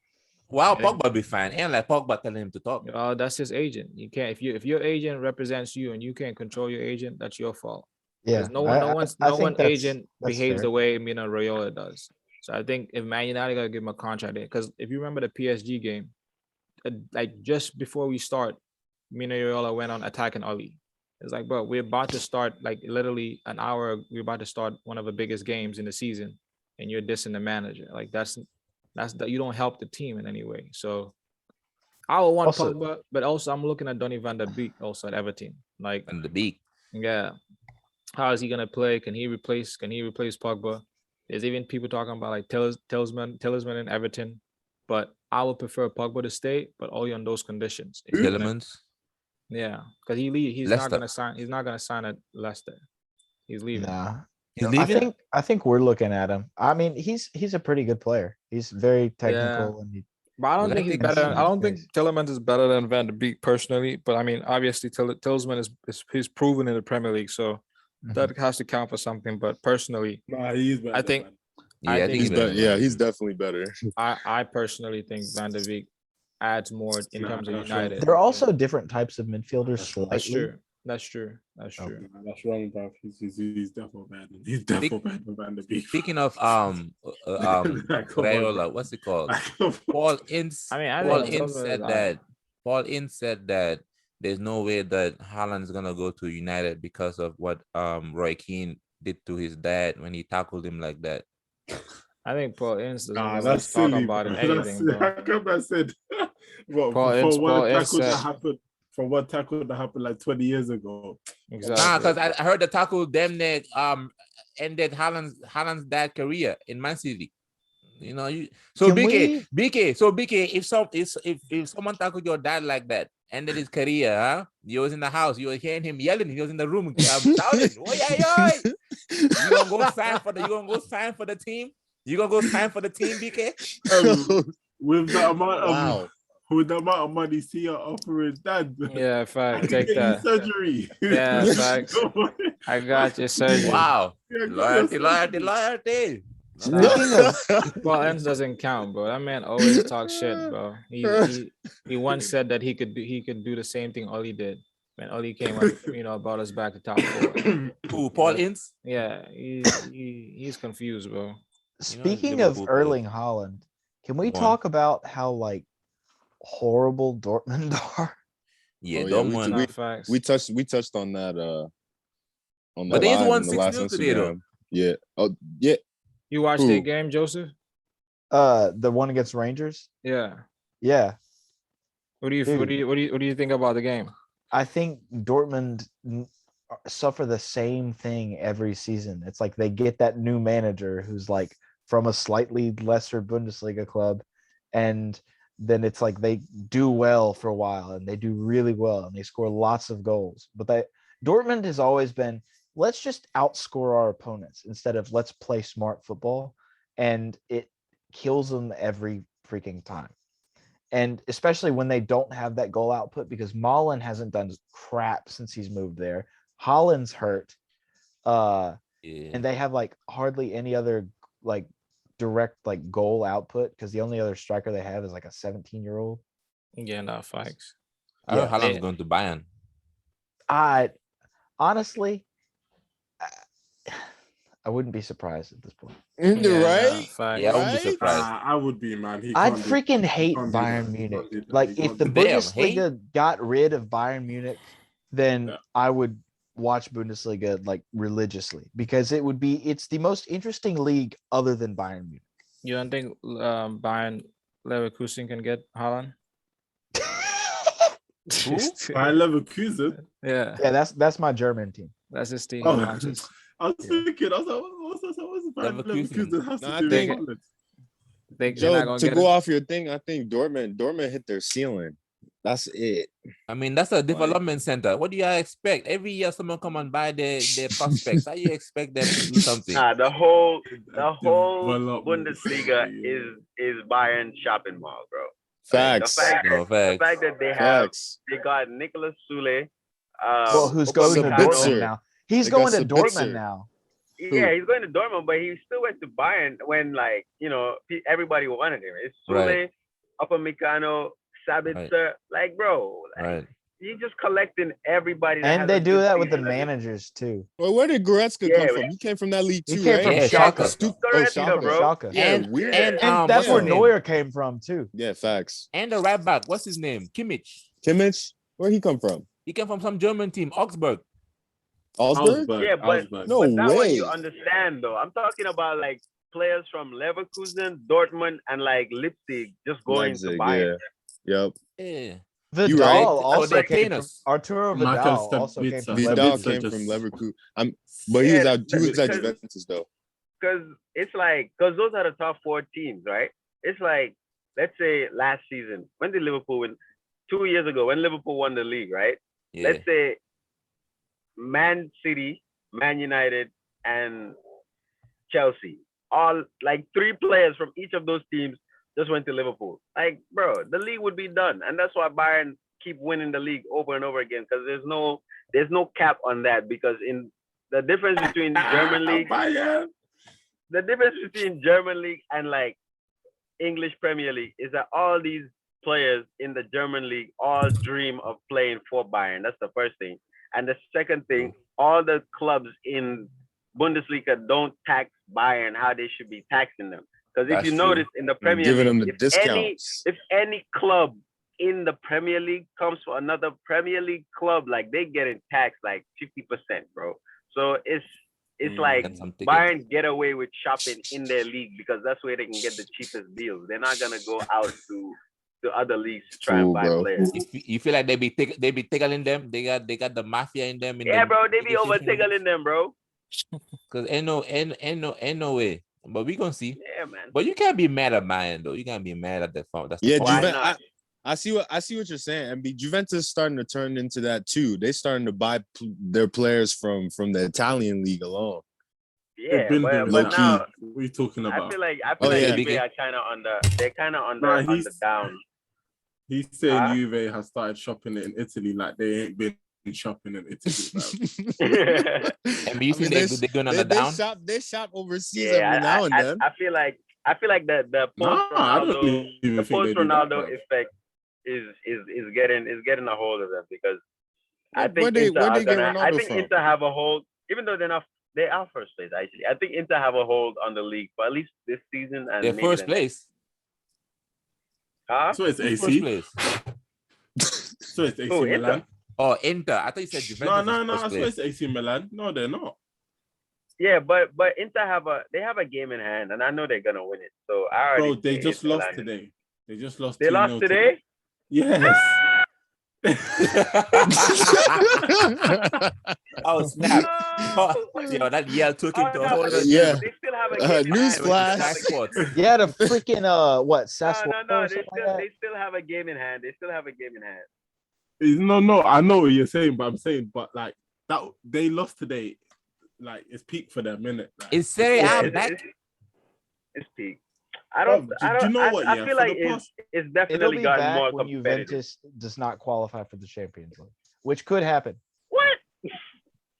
Wow, Pogba be fine. And like Pogba telling him to talk. That's his agent. You can't if your agent represents you and you can't control your agent, that's your fault. Yeah. No one agent behaves the way Mino Raiola does. So I think if Man United gotta give him a contract, because if you remember the PSG game, like just before we start, Mino Raiola went on attacking Ali. It's like, bro, we're about to start, like literally an hour. We're about to start one of the biggest games in the season, and you're dissing the manager. Like that's you don't help the team in any way. So I would want Pogba, but also I'm looking at Donny van der Beek also at Everton. Like Van der Beek. Yeah, how is he gonna play? Can he replace Pogba? There's even people talking about like Talisman in Everton, but I would prefer Pogba to stay, but only on those conditions. Tielemans. Yeah, because he's Leicester. He's not gonna sign at Leicester. He's leaving. Nah, he's leaving. I think we're looking at him. I mean, he's a pretty good player. He's very technical, and but I don't think he's better. I don't think Tielemans is better than Van der Beek personally. But I mean, obviously, Tielemans is proven in the Premier League, so that has to count for something. But personally, he's better. I think he's better. Yeah, he's definitely better. I personally think Van der Beek adds more in terms of United. There are also different types of midfielders. Slightly. That's true. That's wrong, bro. He's definitely bad. He's definitely bad for Van der Beek. Speaking of Raiola, what's it called? Paul Ince. Paul Ince said that there's no way that Haaland's gonna go to United because of what Roy Keane did to his dad when he tackled him like that. I think Paul Ince doesn't talk about it anything. How come I said from what tackle that happened like 20 years ago? Exactly. Nah, because I heard the tackle damn near ended Haaland's dad career in Man City. You know, BK, if someone tackled your dad like that, ended his career, huh? You was in the house, you were hearing him yelling, he was in the room shouting, oi. You gonna go sign for the team? You gonna go sign for the team, BK? With the amount of money Sia offering dad. Yeah, fact. Take that. Surgery. Yeah, fact. I got your surgery. Wow. Loyalty. Paul Ince doesn't count, bro. That man always talks shit, bro. He once said that he could do the same thing Oli did when Oli came up, brought us back to top 4. Who, Paul Ince? Yeah, he's confused, bro. Speaking of Erling Haaland, can we talk about how like horrible Dortmund are? Yeah, we touched on that but they won 6-0 today though. Yeah. Oh yeah. You watched the game, Joseph? The one against Rangers? Yeah. Yeah. What do you think about the game? I think Dortmund suffer the same thing every season. It's like they get that new manager who's like from a slightly lesser Bundesliga club, and then it's like they do well for a while and they do really well and they score lots of goals. But Dortmund has always been, let's just outscore our opponents instead of let's play smart football, and it kills them every freaking time. And especially when they don't have that goal output, because Malen hasn't done crap since he's moved there. Holland's hurt. And they have like hardly any other like direct like goal output, because the only other striker they have is like a 17-year-old. Yeah, no, Factz. I heard Haaland's going to Bayern. Honestly, I wouldn't be surprised at this point. Right? Yeah, I wouldn't be surprised. I would be, man. I'd freaking hate Bayern Munich. Like, if the Bundesliga got rid of Bayern Munich, then I would watch Bundesliga like religiously, because it's the most interesting league other than Bayern Munich. You don't think Bayern Leverkusen can get Haaland? Who? Bayern Leverkusen? Yeah, that's my German team. That's his team. I was thinking, I was like, what's Bayern Leverkusen has to do with Holland? Joe, to go off your thing, I think Dortmund hit their ceiling. That's it. I mean, that's a development center. What do you expect? Every year, someone come and buy their prospects. How you expect them to do something? The whole Bundesliga is Bayern shopping mall, bro. Facts. The fact that they got Nicolas Sule. Who's going to Dortmund now? He's going to Dortmund now. Yeah, he's going to Dortmund, but he still went to Bayern when, like, everybody wanted him. It's Sule, Upamecano, Sabitzer, like, bro, he's just collecting everybody. And they do that with the managers too. Well, where did Goretzka come from? He came from that league too, he came right? From Schalke, bro. Schalke. And that's where Neuer came from too. Yeah, facts. And the right back, what's his name? Kimmich? Where he come from? He came from some German team, Augsburg. Yeah, but no that way. one you understand though. I'm talking about like players from Leverkusen, Dortmund, and like Leipzig just going to Bayern. Yeah. Yep. Yeah. Vidal also came from Arturo Vidal also came from Leverkusen. But he was at Juventus though. Because those are the top 4 teams, right? It's like, let's say last season, when did Liverpool win? 2 years ago, when Liverpool won the league, right? Yeah. Let's say Man City, Man United, and Chelsea, all like 3 players from each of those teams just went to Liverpool. Like, bro, the league would be done. And that's why Bayern keep winning the league over and over again, because there's no cap on that. Because in the difference between German league, the difference between German league and like English Premier League is that all these players in the German league all dream of playing for Bayern. That's the first thing. And the second thing, all the clubs in Bundesliga don't tax Bayern how they should be taxing them. Because if you notice in the Premier League, them the discounts. If any club in the Premier League comes for another Premier League club, like they getting taxed like 50%, bro. So it's like Bayern get away with shopping in their league because that's where they can get the cheapest deals. They're not gonna go out to other leagues to try and buy players. You feel like they be tickling them? They got the mafia in them. Bro, they be over tickling them, bro. Cause ain't no way. But we gonna see. Yeah, man. But you can't be mad at Bayern though. You can't be mad at the phone. I see what you're saying. And Juventus starting to turn into that too. They starting to buy their players from the Italian league alone. Yeah, but now what are you talking about? I feel like they are kind of on the down. He's saying Juve has started shopping in Italy like they ain't been shopping in Italy. And you think they're going on the down? They shop overseas every now and then. I feel like the post Ronaldo effect is getting a hold of them, because I think Inter have a hold, even though they are first place actually. I think Inter have a hold on the league for at least this season, and they're first place. So it's AC. So it's AC Milan. Oh, Inter. I thought you said Juventus. No. I swear it's AC Milan. No, they're not. Yeah, but Inter have a game in hand, and I know they're gonna win it. So they just lost today. They just lost. They lost today. Yes. Oh snap! Yo, that yell took him to a whole other Yeah. level. They still have a game. Newsflash. Yeah, the freaking what? Sassuolo No. or something like that? They still have a game in hand. No. I know what you're saying, but I'm saying, like that they lost today. Like it's peak for them, innit? Like, Is Serie A back? It's peak. I feel like it's definitely It'll be gotten back more when competitive. Juventus does not qualify for the Champions League, which could happen. What?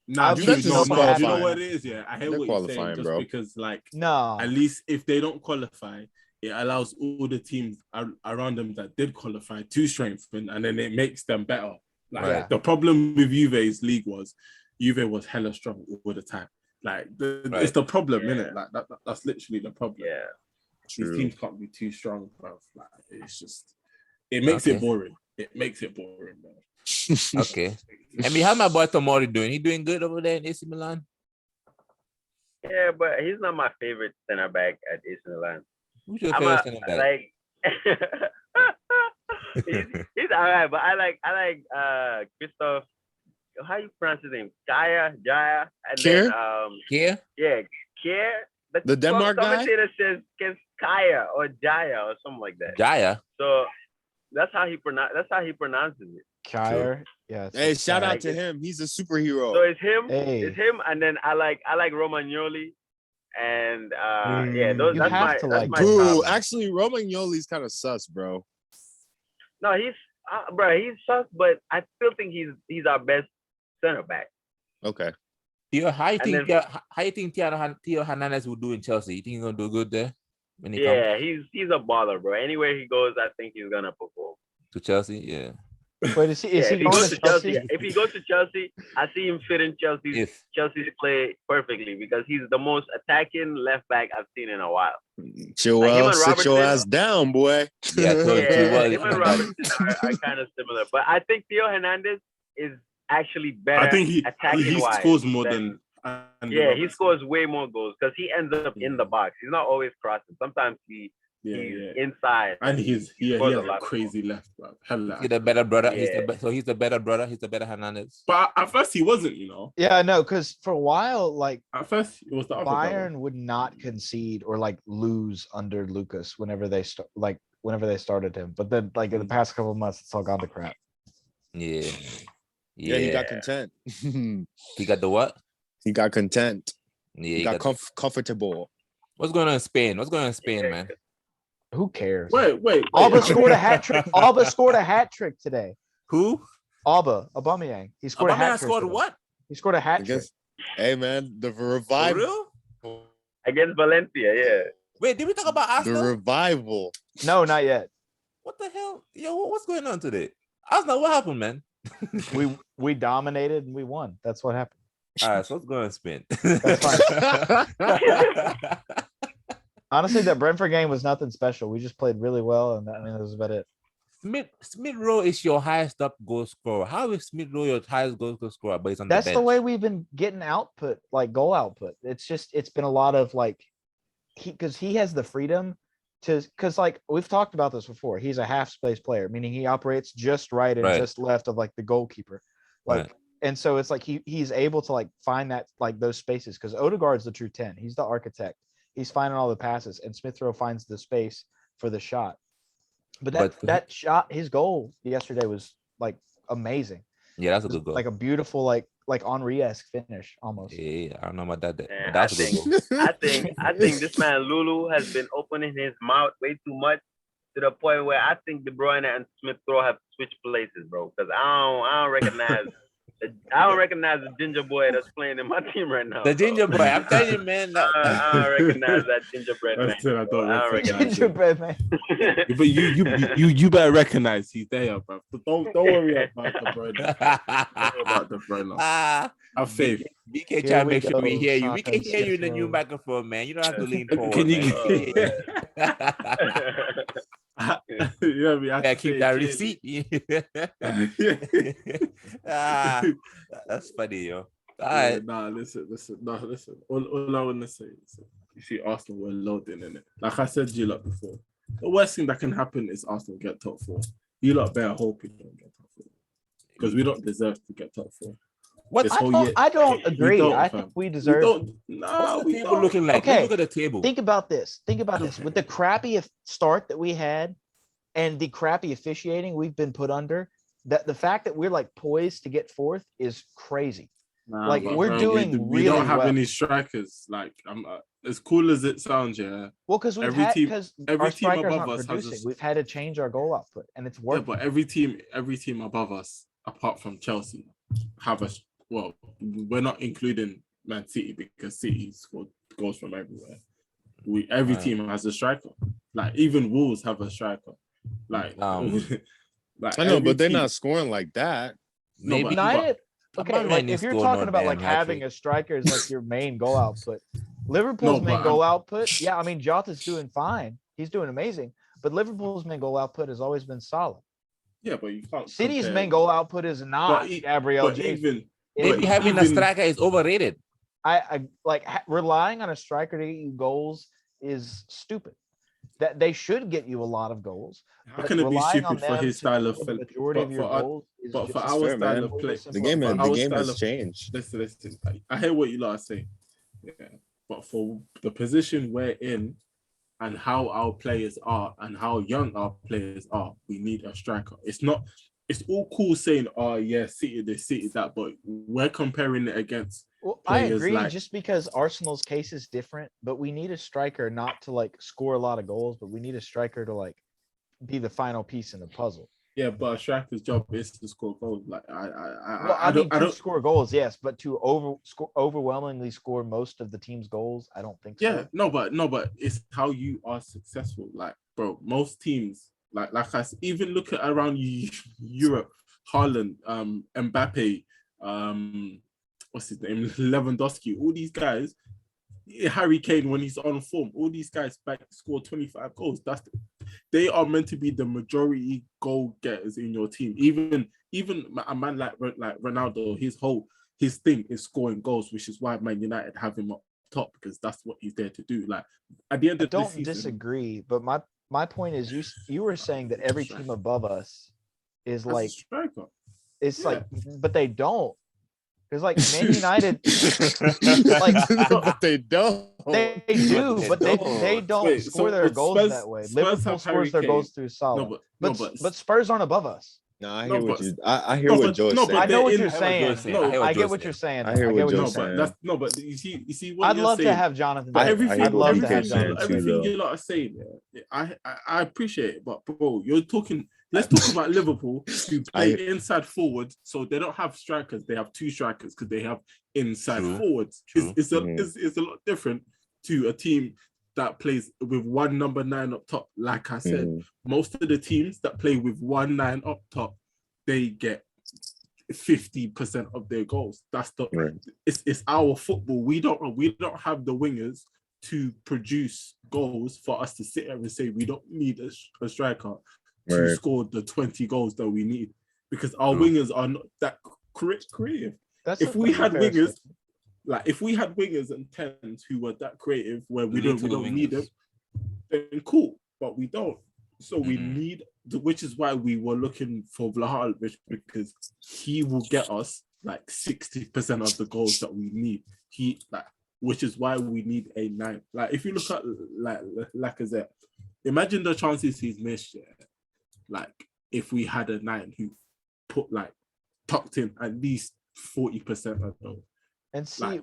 Nah, Juventus no, is do you know qualifying. what it is? Yeah, I hear They're what you're saying. qualifying, Just bro. because, like, No, at least if they don't qualify, it allows all the teams around them that did qualify to strengthen, and then it makes them better. Like Right. the problem with Juve's league was Juve was hella strong all the time. Like it's the problem, innit? Like that's literally the problem. Yeah. These teams can't be too strong, bro. Like it's just it makes it boring. It makes it boring, bro. Okay. I mean, how's my boy Tomori doing? He doing good over there in AC Milan? Yeah, but he's not my favorite center back at AC Milan. Who's your favorite center back? He's all right, but I like Christoph. How you pronounce his name? Jaya, and Kier? then Kier. The Denmark guy? Commentator says Kaya or Jaya or something like that. Jaya. So that's how he pronounces it. Kyer. Yeah. Hey, shout out to him. He's a superhero. So it's him. Hey. It's him, and then I like Romagnoli, and You that's have my to that's like my Dude, top. actually, Romagnoli's kind of sus, bro. No, he's sus, but I still think he's our best center back. Okay. Theo, how you think Theo Hernandez will do in Chelsea? You think he's gonna do good there? When he comes he's a baller, bro. Anywhere he goes, I think he's gonna perform. to Chelsea? Yeah. Wait, is he If he going goes to to Chelsea, if he goes to Chelsea, I see him fit in Chelsea's play perfectly because he's the most attacking left back I've seen in a while. Chilwell, sit your ass down, boy. Yeah, him and Robertson are kind of similar, but I think Theo Hernandez is actually better. I think he scores more than. He scores way more goals because he ends up in the box. He's not always crossing. Sometimes he's inside. And he has a crazy left, bro. He's the better brother. Yeah. He's the better brother. He's the better Hernandez. But at first he wasn't, Yeah, no, because for a while, like At first it was the other Bayern brother. would not concede or like lose under Lucas whenever they started him. But then, like in the past couple of months, it's all gone to crap. Yeah. Yeah, he got content. He got the what? He got content. Yeah, He got comfortable. What's going on in Spain? Man? Who cares? Wait. Alba scored a hat trick. Alba scored a hat trick today. Who? Aubameyang. He scored a hat trick. Scored today. what? He scored a hat trick. Hey man, the For revival. real? Against Valencia, yeah. Wait, did we talk about The Arsenal? revival. No, not yet. What the hell? Yo, what's going on today? Arsenal, what happened, man? We dominated and we won. That's what happened. All right, so let's go and spin. That's fine. Honestly, that Brentford game was nothing special. We just played really well, and that was about it. Smith Rowe is your highest up goal scorer. How is Smith Rowe your highest goal scorer? But he's on That's the the bench. way we've been getting output, like goal output. It's been a lot of like because he has the freedom because like we've talked about this before. He's a half space player, meaning he operates just right and just left of like the goalkeeper. Like and so it's like he's able to like find that like those spaces because Odegaard's the true 10. He's the architect. He's finding all the passes, and Smith Rowe finds the space for the shot. But that shot, his goal yesterday was like amazing. Yeah, that's a good goal. Like a beautiful, like Henry-esque finish almost. Yeah, I don't know about that. Man, That's a good goal. I think this man Lulu has been opening his mouth way too much to the point where I think De Bruyne and Smith Rowe have switched places, bro. Because I don't recognize the ginger boy that's playing in my team right now. The ginger boy, I'm telling you, man. I don't recognize that gingerbread man. I don't recognize Gingerbread man. But you better recognize he's there, bro. Don't worry about the brother. Don't worry about the brother. Have faith. BK try to make sure we hear you. We can hear you in the new microphone, man. You don't have to lean forward. Can you? Yeah, keep that receipt. That's funny, yo. All right. Listen. All I want to say is, you see, Arsenal were loading in it. Like I said to you before, the worst thing that can happen is Arsenal get top 4. You lot better hope you don't get top 4 because we don't deserve to get top 4. What? I don't agree. I think we deserve. What's the table looking like? Okay. Let's look at the table. Think about this. With the crappy start that we had and the crappy officiating we've been put under, that the fact that we're like poised to get 4th is crazy. Like we're doing really well. We don't have any strikers. Like as cool as it sounds, yeah. Well, because every team above us producing. We've had to change our goal output, and it's working. Yeah, but every team above us, apart from Chelsea, have a. Well, we're not including Man City because City scored goals from everywhere. Every team has a striker. Like even Wolves have a striker. Like, like I know, but they're not scoring like that. Maybe United. Okay, like if you're talking about like having a striker as like your main goal output, Liverpool's main goal output. Yeah, I mean Jota's doing fine. He's doing amazing. But Liverpool's main goal output has always been solid. Yeah, but you can't. City's main goal output is not Gabriel Jesus. Maybe having a striker is overrated. I like relying on a striker to get you goals is stupid. That they should get you a lot of goals. How can it be stupid for his style of play? But for our style of play, the game has changed. Listen. I hear what you lot are saying. Yeah, but for the position we're in and how our players are and how young our players are, we need a striker. It's all cool saying, "Oh yeah, City this, City that," but we're comparing it against. Well, I agree. Just because Arsenal's case is different, but we need a striker not to like score a lot of goals, but we need a striker to like be the final piece in the puzzle. Yeah, but a striker's job is to score goals. Like I don't score goals, yes, but to overwhelmingly score most of the team's goals, I don't think so. Yeah, no, but it's how you are successful. Like, bro, most teams. Like I even look at around Europe, Haaland, Mbappe, what's his name, Lewandowski, all these guys, Harry Kane when he's on form, all these guys score 25 goals. They are meant to be the majority goal getters in your team. Even a man like Ronaldo, his thing is scoring goals, which is why Man United have him up top because that's what he's there to do. Like at the end of the season, I don't disagree, but my point is you were saying that every team above us is like it's like, but they don't. Because like Man United, but they don't. They do, but they don't score their goals that way. Liverpool scores their goals through solid, but Spurs aren't above us. No, I hear what you. I hear what Joe's saying. I know what you're saying. I get what you're saying. I hear what you're saying. But you see what I'd love to have Jonathan. I'd love to have Jonathan. Everything you lot are saying, I appreciate it, but bro, you're talking. Let's talk about Liverpool, who play inside forwards, so they don't have strikers. They have 2 strikers because they have inside forwards. It's a lot different to a team that plays with 1 number 9 up top. Like I said, most of the teams that play with 1 9 up top, they get 50% of their goals. That's it's our football. We don't have the wingers to produce goals for us to sit here and say we don't need a striker to score the 20 goals that we need because our wingers are not that creative. If we had wingers and 10s who were that creative where we don't need them, then cool, but we don't. So we need, which is why we were looking for Vlahovic because he will get us like 60% of the goals that we need. Which is why we need a 9. Like if you look at like Lacazette, imagine the chances he's missed. Like if we had a 9 who tucked in at least 40% of those. And see,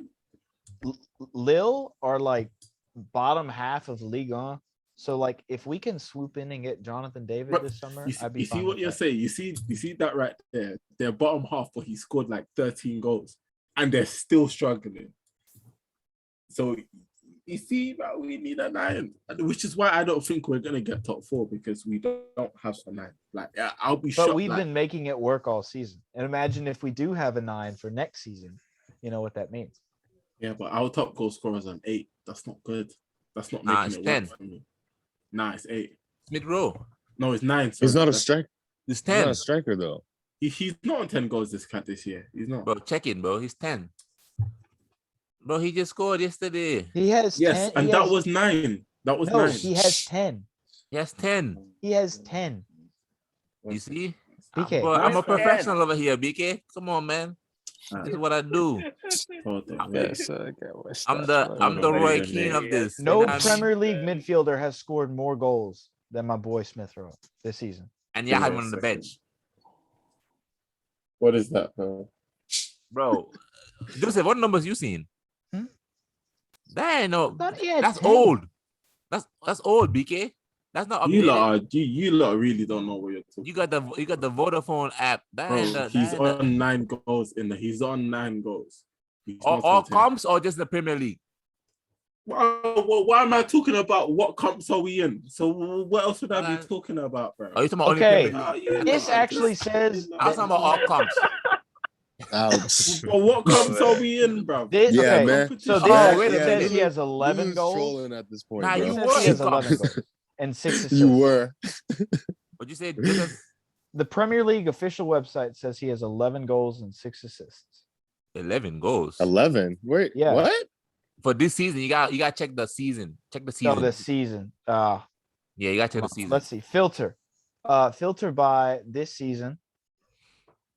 Lille are like bottom half of Ligue 1. So like if we can swoop in and get Jonathan David this summer, I'd be fine. You see what you're saying? You see that right there? They're bottom half, but he scored like 13 goals and they're still struggling. So you see that we need a 9, which is why I don't think we're gonna get top 4 because we don't have a 9. Like I'll be shocked. But we've been making it work all season. And imagine if we do have a 9 for next season, you know what that means. Yeah, but our top goal scorer is an 8. That's not good. That's not making it 10. work for me. Nah, it's 8. Mid-row. No, it's 9. He's not a striker. He's 10. He's not a striker though. He's not on 10 goals this year. He's not. Bro, check it, bro. He's 10. Bro, he just scored yesterday. He has 10. And that was 9. That was 9. He has 10. He has 10. He has 10. You see? BK. I'm a professional over here, BK. Come on, man. This is what I do. I'm the Roy Keane of this. No Premier League midfielder has scored more goals than my boy Smith Rowe this season. And you have him on the bench. What is that, bro? Joseph, what numbers you seen? That ain't no. That's 10. old. That's old, BK. That's not updated. You lot really don't know what you're talking. You got the Vodafone app. He's on 9 goals in the. He's on 9 goals. All comps or just the Premier League? Why am I talking about what comps are we in? So what else would I be talking about, bro? Are you talking about okay? This actually says. I was talking about all comps. Well, what comps are we in, bro? Man. So this says he has 11 goals. Trolling at this point, nah, bro. you were. He has 11 goals and 6 assists. You were. What'd you say? The Premier League official website says he has 11 goals and 6 assists. 11 goals. 11. Wait. Yeah. What? For this season, you got to check the season. Check the season. No, this season. Yeah, you got to check the season. Let's see. Filter by this season.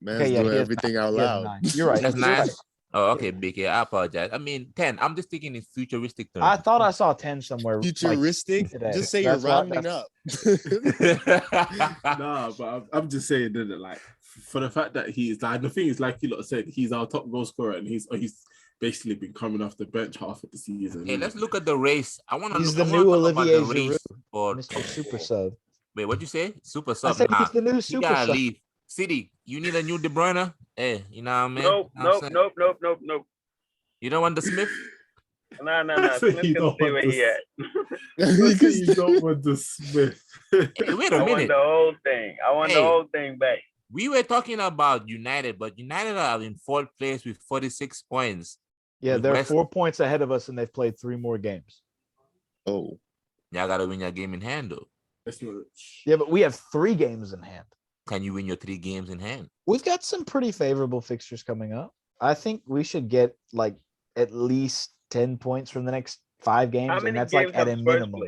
Man's doing everything out loud. You're right. That's 9. Oh, okay, BK. I apologize. I mean, 10. I'm just thinking in futuristic terms. I thought I saw 10 somewhere. Futuristic? Like, just say you're rounding up. Nah, but I'm just saying that, like, for the fact that he's like, the thing is, like you lot said, he's our top goal scorer, and he's basically been coming off the bench half of the season. Hey, let's look at the race. I want to. He's the new Olivier Giroud, Mr. Super Sub. Wait, what'd you say? Super sub. I said he's the new Super Sub. Leave. City, you need a new De Bruyne? Hey, you know what I mean? Nope. You don't want the Smith? Nah. Smith can stay where he at. You don't want the Smith. Hey, wait a minute. I want the whole thing back. We were talking about United, but United are in 4th place with 46 points. Yeah, they're 4 points ahead of us, and they've played 3 more games. Oh. Y'all got to win your game in hand, though. Yeah, but we have 3 games in hand. Can you win your 3 games in hand? We've got some pretty favorable fixtures coming up. I think we should get like at least 10 points from the next 5 games, and that's like at a minimum.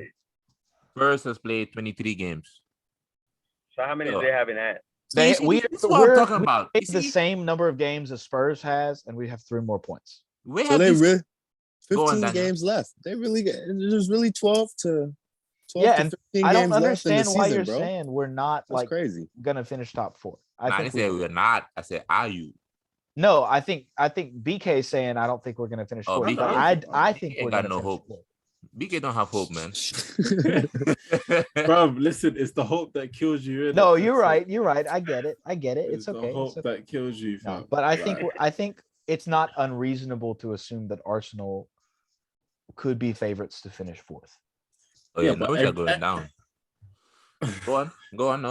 Spurs has played 23 games. So how many do they have in hand? We're talking about. The same number of games as Spurs has, and we have 3 more points. So they really 15 games left. They really there's really 12 to 15 I don't games understand left in the why season, you're bro. saying we're not That's crazy. Gonna finish top 4. I didn't say we're not. I said, are you? No, I think BK is saying I don't think we're gonna finish 4th. But I think we're got gonna no hope. 4th. BK don't have hope, man. Bro, listen, it's the hope that kills you. No, you're right. You're right. I get it. It's okay. The hope that kills you. No, but I think it's not unreasonable to assume that Arsenal could be favorites to finish 4th. Oh yeah, but we're going down. Go on. Go on.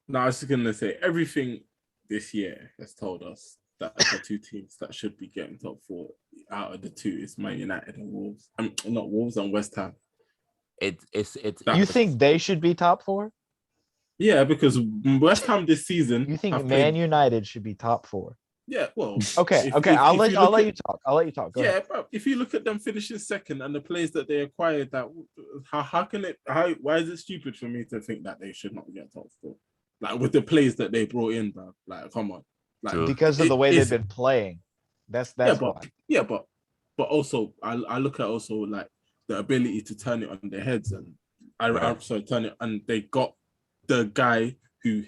No, I was just gonna say everything this year has told us that the 2 teams that should be getting top 4 out of the 2 is Man United and Wolves. Not Wolves and West Ham. It's. You think they should be top 4? Yeah, because West Ham this season. You think Man United should be top 4? Yeah, well. Okay. I'll let you talk. Go ahead. Bro, if you look at them finishing second and the players that they acquired, why is it stupid for me to think that they should not get top 4? Like with the players that they brought in, bro. Like, come on. Like, because of the way they've been playing. That's why. Yeah, but also I look at also like the ability to turn it on their heads, and turn it, and they got the guy who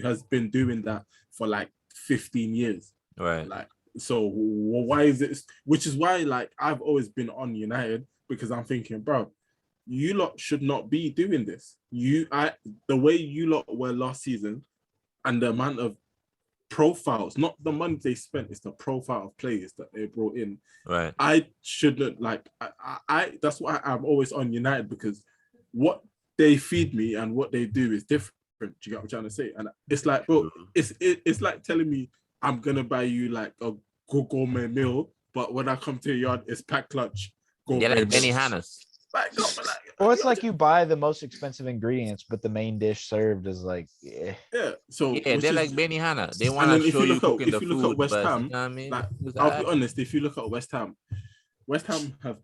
has been doing that for like 15 years. Right. Like, so why is it? Which is why, like, I've always been on United, because I'm thinking, bro, you lot should not be doing this. The way you lot were last season, and the amount of profiles, not the money they spent, it's the profile of players that they brought in. Right. I shouldn't like. I that's why I'm always on United, because what they feed me and what they do is different. Do you get what I'm trying to say? And it's like, bro, it's like telling me I'm gonna buy you like a gourmet meal, but when I come to your yard, it's packed lunch. Yeah, like Benny Hannes. Or it's like you buy the most expensive ingredients, but the main dish served is like, yeah. So they're like Benny Hanna. They want to show you cooking the food. If you look at West Ham, you know what I mean? Like, I'll be honest. If you look at West Ham have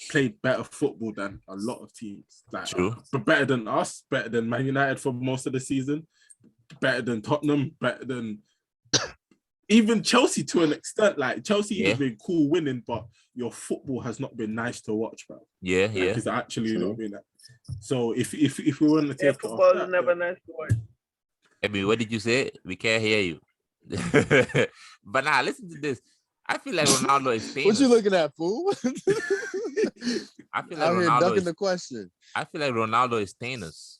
played better football than a lot of teams. Like, true. But better than us, better than Man United for most of the season. better than Tottenham, better than even Chelsea to an extent. Like Chelsea has been cool winning, but your football has not been nice to watch, bro. It's actually not been that. So if we want to take football is never nice to watch. Abby, what did you say? We can't hear you. But now listen to this. I feel like Ronaldo is famous. What you looking at, fool? I feel like Ronaldo ducking the question. I feel like Ronaldo is Thanos.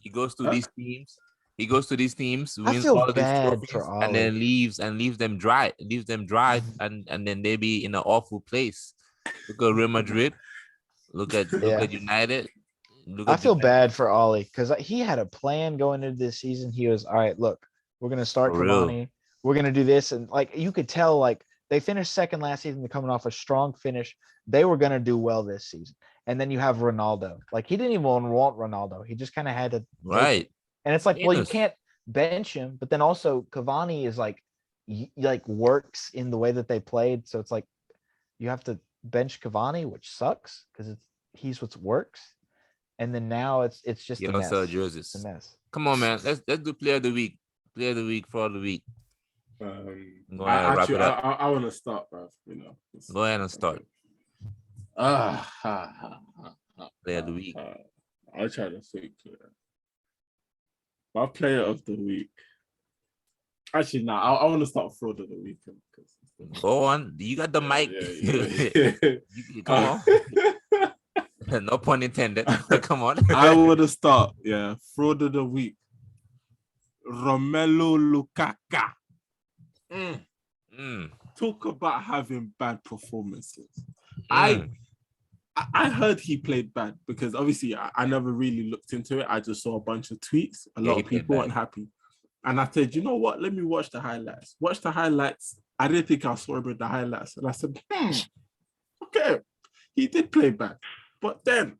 He goes to these teams. He goes to these teams, wins all these trophies, and then leaves them dry. And then they be in an awful place. Look at Real Madrid. Look at United. I feel bad for Ollie because he had a plan going into this season. He was all right. Look, we're gonna start Cavani. We're gonna do this, and like you could tell, like they finished second last season. They're coming off a strong finish. They were gonna do well this season. And then you have Ronaldo. Like he didn't even want Ronaldo. He just kind of had to. Right. And it's like, well, you can't bench him, but then also Cavani is like works in the way that they played. So it's like you have to bench Cavani, which sucks because he's what works. And then now it's just a mess. Jerseys. It's a mess. Come on, man. Let's do player of the week. Player of the week for the week. I want to start, bro. Go ahead and start. Player of the week. I'll try to think. My player of the week. Actually, no. I want to start fraud of the week. Go on. You got the mic. Come on. No pun intended. Come on. I want to start. Yeah. Fraud of the week. Romelu Lukaku. Talk about having bad performances. I heard he played bad because obviously I never really looked into it. I just saw a bunch of tweets. A lot of people weren't happy. And I said, you know what? Let me watch the highlights. Watch the highlights. I didn't think I saw about the highlights. And I said, okay. He did play bad. But then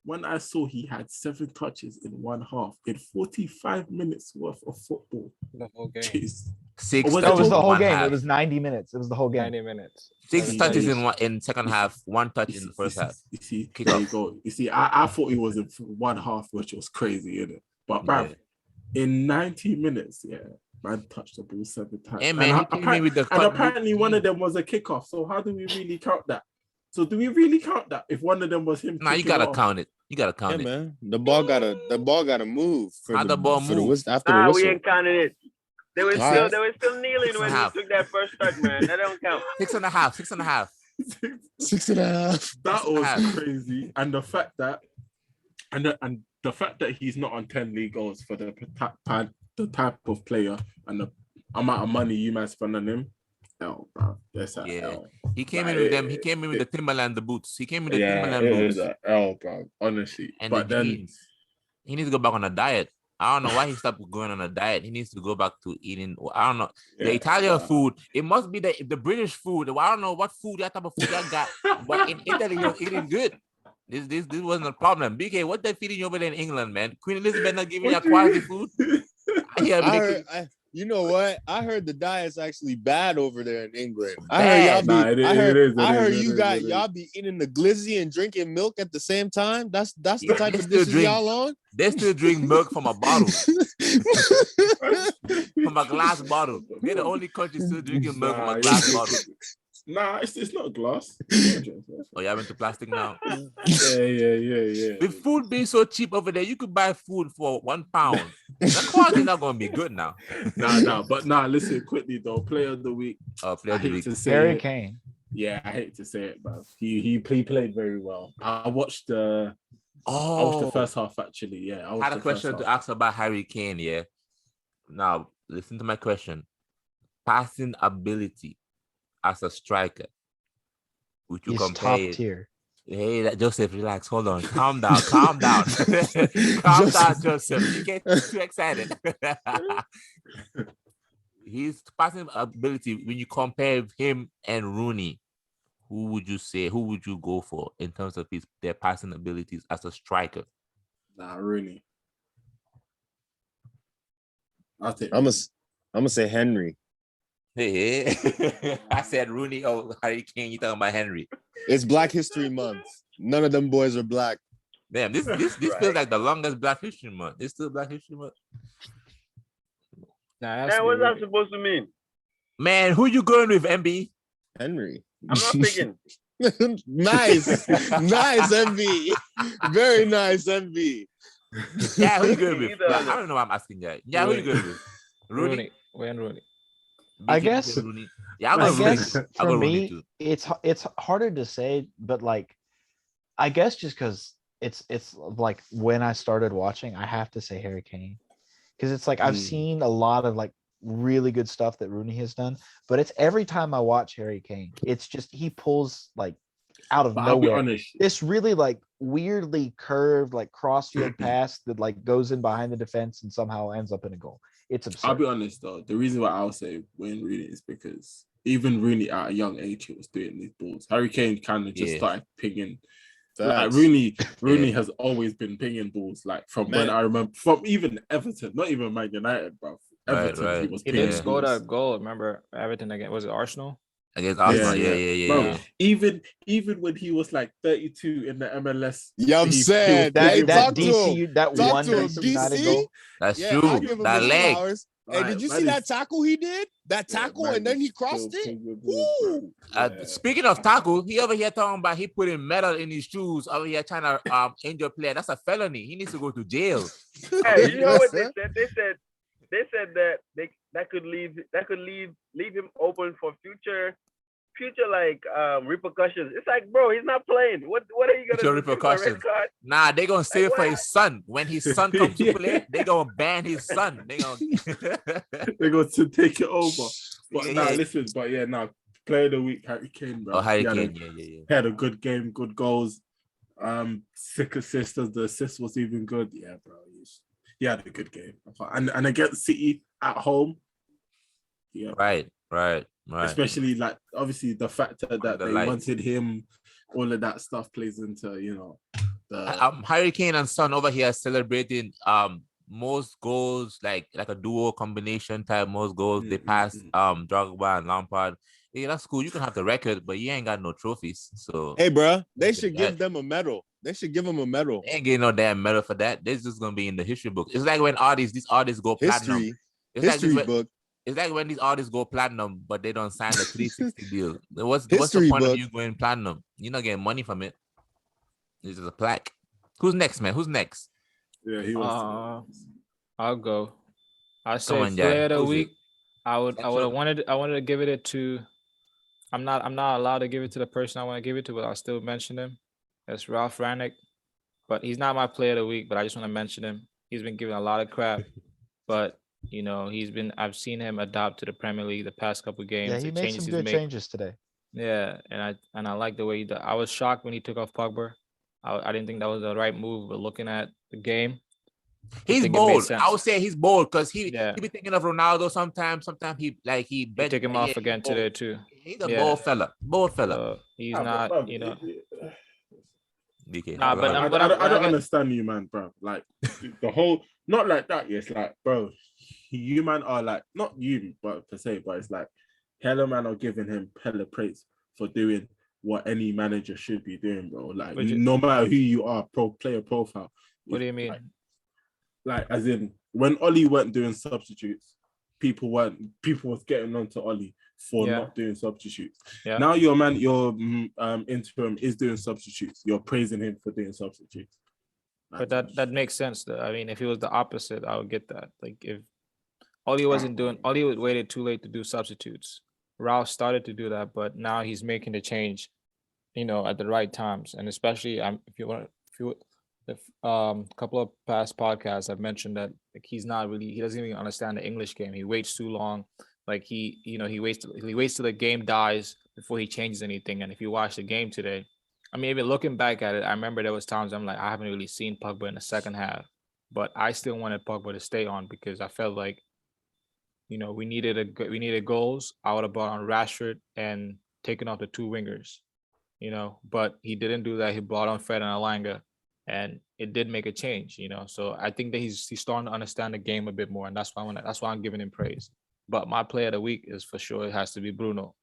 when I saw he had 7 touches in one half in 45 minutes worth of football. The whole game. Jeez. It was the whole game. It was 90 minutes. It was the whole game. 90 minutes. 6 touches in second half, 1 touch in the first half. You see, there you go. You see, I thought he was in one half, which was crazy, isn't it? But man, in 90 minutes, man touched the ball 7 times. Hey, man, and apparently one of them was a kickoff. So how do we really count that? So do we really count that if one of them was him? Nah, you gotta count it. You gotta count it, man. The ball gotta move. How the ball move? We ain't counting it. They were still kneeling when he took that first touch, man. That don't count. 6.5. 6.5. That was crazy. And the fact that the fact that he's not on 10 league goals for the type of player and the amount of money you might spend on him. L, bro. That's L. He came in with them. He came in with the Timberland, the boots. He came with the Timberland boots. It was L, bro. Honestly. And but then he needs to go back on a diet. I don't know why he stopped going on a diet. He needs to go back to eating. I don't know. The Italian food. It must be the British food. I don't know what food, that type of food I got. But in Italy, he was eating good. This wasn't a problem. BK, what they feeding you over there in England, man? Queen Elizabeth not giving you quality food? You know what? I heard the diet's actually bad over there in England. I heard y'all be eating the glizzy and drinking milk at the same time. That's the type of dishes y'all on. They still drink milk from a bottle, from a glass bottle. They're the only country still drinking milk from a glass bottle. Nah, it's not glass. Oh, you into plastic now? Yeah. With food being so cheap over there, you could buy food for £1. The quality not gonna be good now. Listen quickly though. Player of the week. Player of the week. Harry Kane. Yeah, I hate to say it, but he played very well. I watched the first half actually. Yeah, I had a question to ask about Harry Kane. Yeah. Now listen to my question. Passing ability as a striker, would you compare top tier? Hey, Joseph, relax. Hold on. Calm down. Calm down, Joseph. You get too excited. His passing ability, when you compare him and Rooney, who would you say? Who would you go for in terms of their passing abilities as a striker? Rooney. I'm gonna say Henry. Hey, I said Rooney. Oh, Harry Kane. You talking about Henry? It's Black History Month. None of them boys are black. Damn, this Right. feels like the longest Black History Month. It's still Black History Month. Nah, Man, what's that supposed to mean? Man, who you going with, MB? Henry. I'm not picking. Nice. Nice, MV. Very nice, MV. Yeah, who you going with? Either Yeah, of them. I don't know why I'm asking that. Yeah, who you going with? Rooney? Rooney. I BK, guess- Rooney. Yeah, I'll I go Rooney guess too. I'll for go Rooney me, too. it's harder to say, but like, I guess just because it's like when I started watching, I have to say Harry Kane, because it's like I've seen a lot of like really good stuff that Rooney has done, but it's every time I watch Harry Kane, it's just he pulls like out of But I'll be nowhere honest. this really like weirdly curved like crossfield pass that like goes in behind the defense and somehow ends up in a goal. It's absurd. I'll be honest though. The reason why I'll say Wayne Rooney is because even Rooney at a young age he was doing these balls. Harry Kane kind of just started pinging. Like Rooney has always been pinging balls. Like from when I remember, from even Everton, not even Man United, bro. Everton, he was He pinging did score balls. that goal. Remember Everton again? Was it Arsenal? Against Arsenal, yeah. Bro, even when he was like 32 in the MLS, yeah, I'm saying that talk DC to him. one DC United goal. That's Yeah, true. I'll give him That his leg. flowers. Hey, did you see that tackle he did? That tackle, and then he crossed it. Woo! Speaking of tackle, he over here talking about he putting metal in his shoes over here trying to injure player. That's a felony. He needs to go to jail. Hey, you know what they said? They said that that could leave him open for future like repercussions. It's like, bro, he's not playing. What are you gonna do? Repercussions? Nah, they gonna save for his son. When his son comes to play, they gonna ban his son. They gonna they're going to take it over. But listen, player of the week, Harry Kane, bro. Oh, Harry Kane, yeah. He had a good game, good goals. 6 assists. The assist was even good. Yeah, bro. He had a good game. And against City at home. Yeah. Right. Especially like obviously the fact that they wanted him, all of that stuff plays into Harry Kane and Son over here celebrating most goals like a duo combination type most goals. They passed Drogba and Lampard. Yeah, that's cool. You can have the record, but you ain't got no trophies. So hey, bro, they should give them a medal. They should give them a medal. They ain't getting no damn medal for that. They're just gonna be in the history book. It's like when these artists go platinum. It's like when these artists go platinum, but they don't sign the 360 deal. What's the point of you going platinum? You're not getting money from it. It's just a plaque. Who's next, man? Who's next? Yeah, he was. I'll go. I say player of the week. I wanted to give it to. I'm not allowed to give it to the person I want to give it to, but I'll still mention him. That's Ralph Rangnick. But he's not my player of the week, but I just want to mention him. He's been given a lot of crap, but I've seen him adapt to the Premier League the past couple of games. Yeah, he made some good changes today. Yeah, and I like the way he did. I was shocked when he took off Pogba. I didn't think that was the right move, but looking at the game, he's bold. I would say he's bold because he be thinking of Ronaldo sometimes. Sometimes he took him off again today too. He's a bold fella. He's not, DK. Nah, but I don't understand you, man, bro. Like the whole, not like that. It's like, bro, you man are like, not you, but per se, but it's like, hella man are giving him hella praise for doing what any manager should be doing, bro. Like, no matter who you are, player profile. What do you mean? Like, as in, when Ollie weren't doing substitutes, people was getting on to Ollie for not doing substitutes. Yeah. Now your interim is doing substitutes. You're praising him for doing substitutes. But that makes sense though. I mean, if it was the opposite, I would get that. Like if Ollie waited too late to do substitutes. Ralph started to do that, but now he's making the change, at the right times. And especially couple of past podcasts I've mentioned that like he doesn't even understand the English game. He waits too long. Like he waits till the game dies before he changes anything. And if you watch the game today, I mean, even looking back at it, I remember there was times I'm like, I haven't really seen Pogba in the second half, but I still wanted Pogba to stay on because I felt like, we needed goals. I would have brought on Rashford and taken off the two wingers, but he didn't do that. He brought on Fred and Alanga, and it did make a change, So I think that he's starting to understand the game a bit more, and that's why I'm giving him praise. But my player of the week is for sure it has to be Bruno.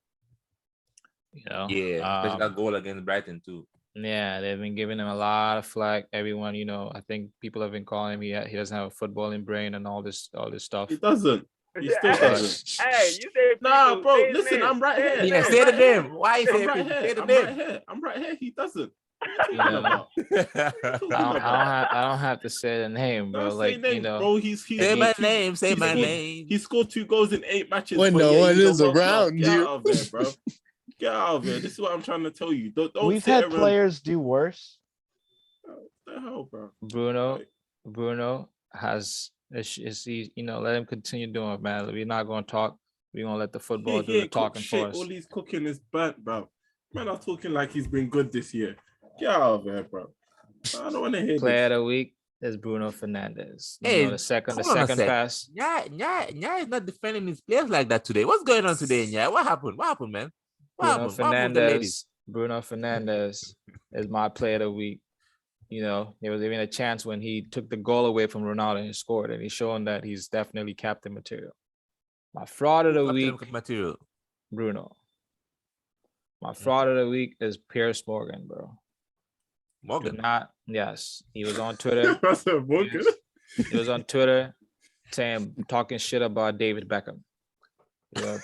Yeah, especially that goal against Brighton too. Yeah, they've been giving him a lot of flack. Everyone, I think people have been calling him. He doesn't have a footballing brain and all this stuff. He doesn't. He still doesn't. Hey, you say nah, bro. say Listen, name. I'm right here. Yeah, say the name. Why you say I'm right people? here. Say the I'm name. right here. I'm right here. He doesn't. I don't have to say the name, bro. No, like name, bro. He's say my name. Say my name. He scored 2 goals in 8 matches. When no one is around Get you. out of there, bro. Get out of here. This is what I'm trying to tell you. Don't We've had players do worse. What the hell, bro? Bruno has let him continue doing it, man. We're not gonna talk. We're gonna let the football do the talking for us. All he's cooking is burnt, bro. Man, I'm talking like he's been good this year. Get out of here, bro. I don't want to hear Player of the week is Bruno Fernandes. Hey, the second pass. Yeah, is not defending his players like that today. What's going on today, yeah? What happened, man? Bruno Fernandes is my player of the week. There was even a chance when he took the goal away from Ronaldo and he scored, and he's showing that he's definitely captain material. My fraud of the week, Bruno. My fraud of the week is Piers Morgan, bro. Morgan? Yes. He was on Twitter. He was on Twitter talking shit about David Beckham.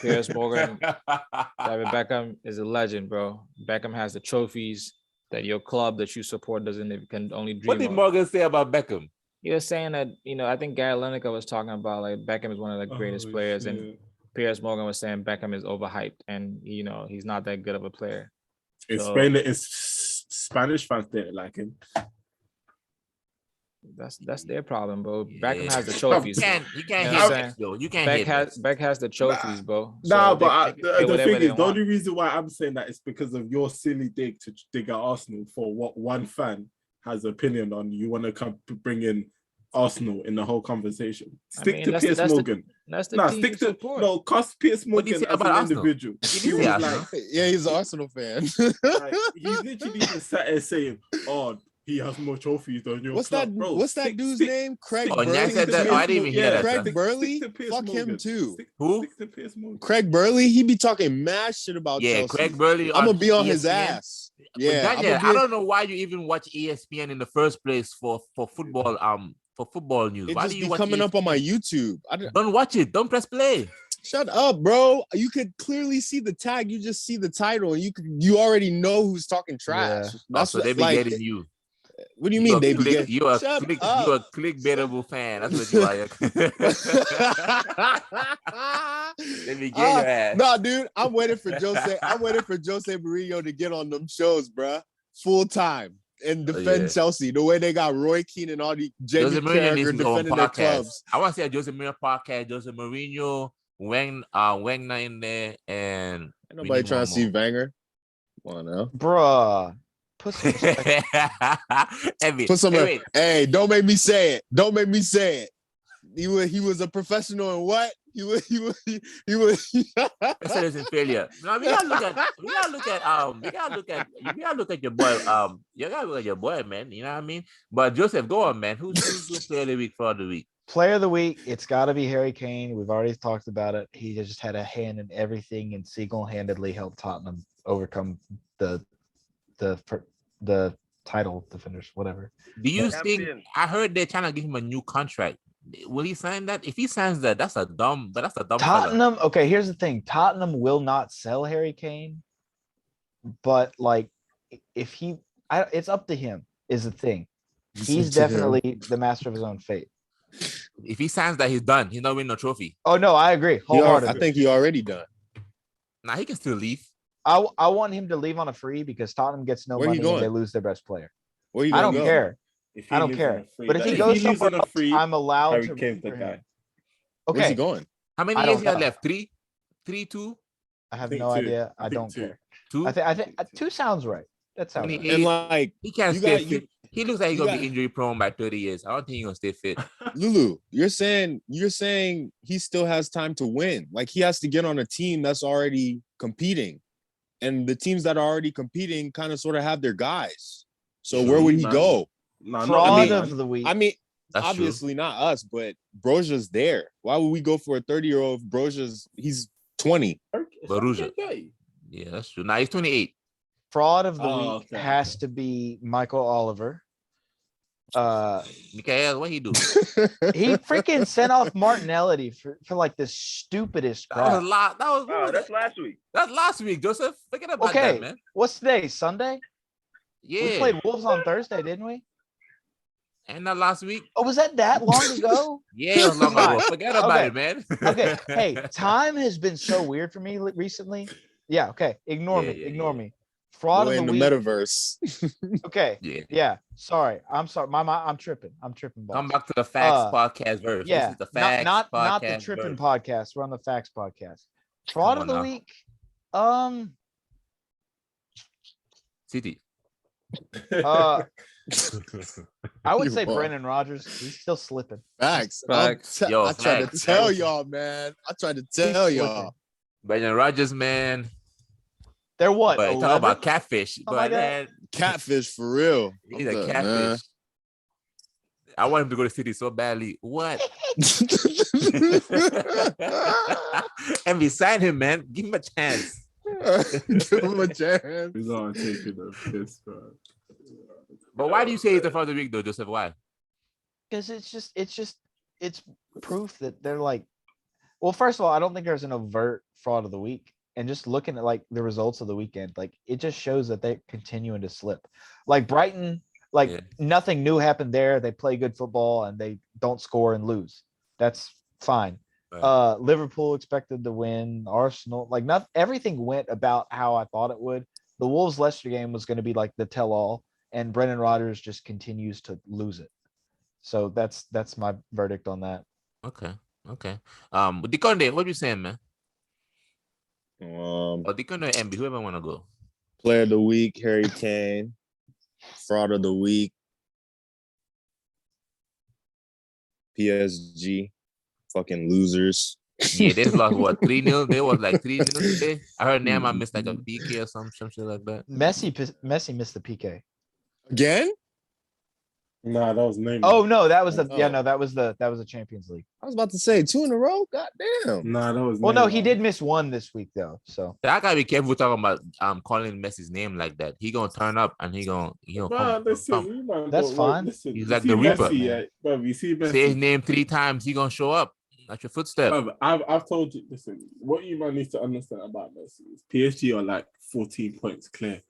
Piers Morgan, David Beckham is a legend, bro. Beckham has the trophies that your club that you support can only dream of. What did Morgan say about Beckham? He was saying that, I think Gary Lineker was talking about like Beckham is one of the greatest players, shit. and Piers Morgan was saying Beckham is overhyped and he's not that good of a player. Explain it. It's Spanish fans didn't like him. That's their problem, bro. Beckham has the trophies. You can't hit Beck, though. You can't hit Beck has the trophies, bro. Nah, but the thing is, the only reason why I'm saying that is because of your silly dig to dig at Arsenal for what one fan has opinion on. You want to come bring in Arsenal in the whole conversation. Stick to Piers Morgan. Cost Piers Morgan as an individual. He's an Arsenal fan. He's literally just sat there saying, "Oh, he has more trophies than your club." Bro, what's that dude's name? Craig Burley. I didn't even hear that. Craig Burley. Fuck him too. Who? Craig Burley. He be talking mad shit about Chelsea. Craig Burley. I'm gonna be on ESPN. his ass. Yeah, I don't know why you even watch ESPN in the first place for football. For football news. Why do you watch coming up on my YouTube? Don't watch it. Don't press play. Shut up, bro. You could clearly see the tag. You just see the title, and you already know who's talking trash. Yeah. That's what they be getting you. What do you mean they be getting? You're a clickbaitable fan. That's what you are. They be getting your ass. No, dude. I'm waiting for Jose Mourinho to get on them shows, bro. Full time. And defend Chelsea the way they got Roy Keane and all the genuine character defending their clubs. I want to see a Jose Mourinho podcast. Jose Mourinho, Wenger in there, and ain't nobody trying to see Wenger. Come on now, bruh. Hey, don't make me say it. Don't make me say it. He was a professional in what? He was. That's in failure. No, we gotta look at your boy. You gotta look at your boy, man. You know what I mean? But Joseph, go on, man. Who's your player of the week for the week? Player of the week, it's got to be Harry Kane. We've already talked about it. He just had a hand in everything and single-handedly helped Tottenham overcome the title defenders, whatever. Do you think? I heard they're trying to give him a new contract. Will he sign that? If he signs that, that's a dumb. Tottenham. Fella. Okay, here's the thing. Tottenham will not sell Harry Kane, but like, if it's up to him. Is the thing. He's definitely the master of his own fate. If he signs that, he's done. He's not winning no trophy. Oh no, I agree. I think he already done. Nah, he can still leave. I want him to leave on a free because Tottenham gets no money and they lose their best player. I don't care. I don't care. But if he goes somewhere else, I'm allowed to root for him. Okay. Where's he going? How many years he has left? 3, 2? I have no idea. I don't care. 2? I think 2 sounds right. That sounds right. And like he can't stay fit. He looks like he's gonna be injury prone by 30 years. I don't think he's gonna stay fit. Lulu, you're saying he still has time to win. Like he has to get on a team that's already competing. And the teams that are already competing kind of sort of have their guys. So where would he go? Fraud of the week. I mean, that's obviously not us, but Broja's there. Why would we go for a 30-year-old? Broja's he's 20. Broja. Yeah, that's true. Now he's 28. Fraud of the week has to be Michael Oliver. Mikael, what he do? He freaking sent off Martinelli for like the stupidest crap. That was a lot. That's last week. That's last week, Joseph. Forget about that, man. What's today? Sunday? Yeah. We played Wolves on Thursday, didn't we? And not last week. Oh, was that long ago? Yeah, it was long ago. Forget about it, man. Okay. Hey, time has been so weird for me recently. Yeah. Okay. Ignore me. Fraud of the week. In the metaverse. Okay. Yeah. Sorry. I'm sorry. I'm tripping. Boss. Come back to the Factz podcast verse. Yeah. This is the Factz not podcast the tripping verse. podcast. We're on the Factz podcast. Fraud of the week. City. I would say Brendan Rodgers. He's still slipping. Facts. Yo, I tried to tell y'all, man. Brendan Rodgers, man. They're what? But talk about catfish. But man, catfish for real. He's a catfish. Man. I want him to go to City so badly. What? And we signed him, man. Give him a chance. Give him a chance. He's not taking a piss, bro. But why do you say it's the fraud of the week, though, Joseph? Why? Because it's proof that they're like. Well, first of all, I don't think there's an overt fraud of the week. And just looking at like the results of the weekend, like it just shows that they're continuing to slip. Like Brighton, nothing new happened there. They play good football and they don't score and lose. That's fine. Right. Liverpool expected to win. Arsenal, everything went about how I thought it would. The Wolves Leicester game was going to be like the tell-all, and Brendan Rodgers just continues to lose it. So that's my verdict on that. Okay. Dikonde, what are you saying, man? Dikonde MB, whoever want to go. Player of the week, Harry Kane. Fraud of the week, PSG. Fucking losers. Yeah, they lost 3-0. They was like 3-0 today. I heard Neymar missed like a PK or some shit like that. Messi missed the PK again. Nah, that was Neymar. Oh no, that was that was the Champions League. I was about to say 2 in a row. God damn. Nah, that was. Well, no, he did miss one this week though. So I gotta be careful talking about calling Messi's name like that. He gonna turn up and he gonna come. That's fine. Listen, he's like the Reaper. You see Messi. Say his name 3 times, he gonna show up at your footstep. I've told you. Listen, what you might need to understand about Messi is PSG are like 14 points clear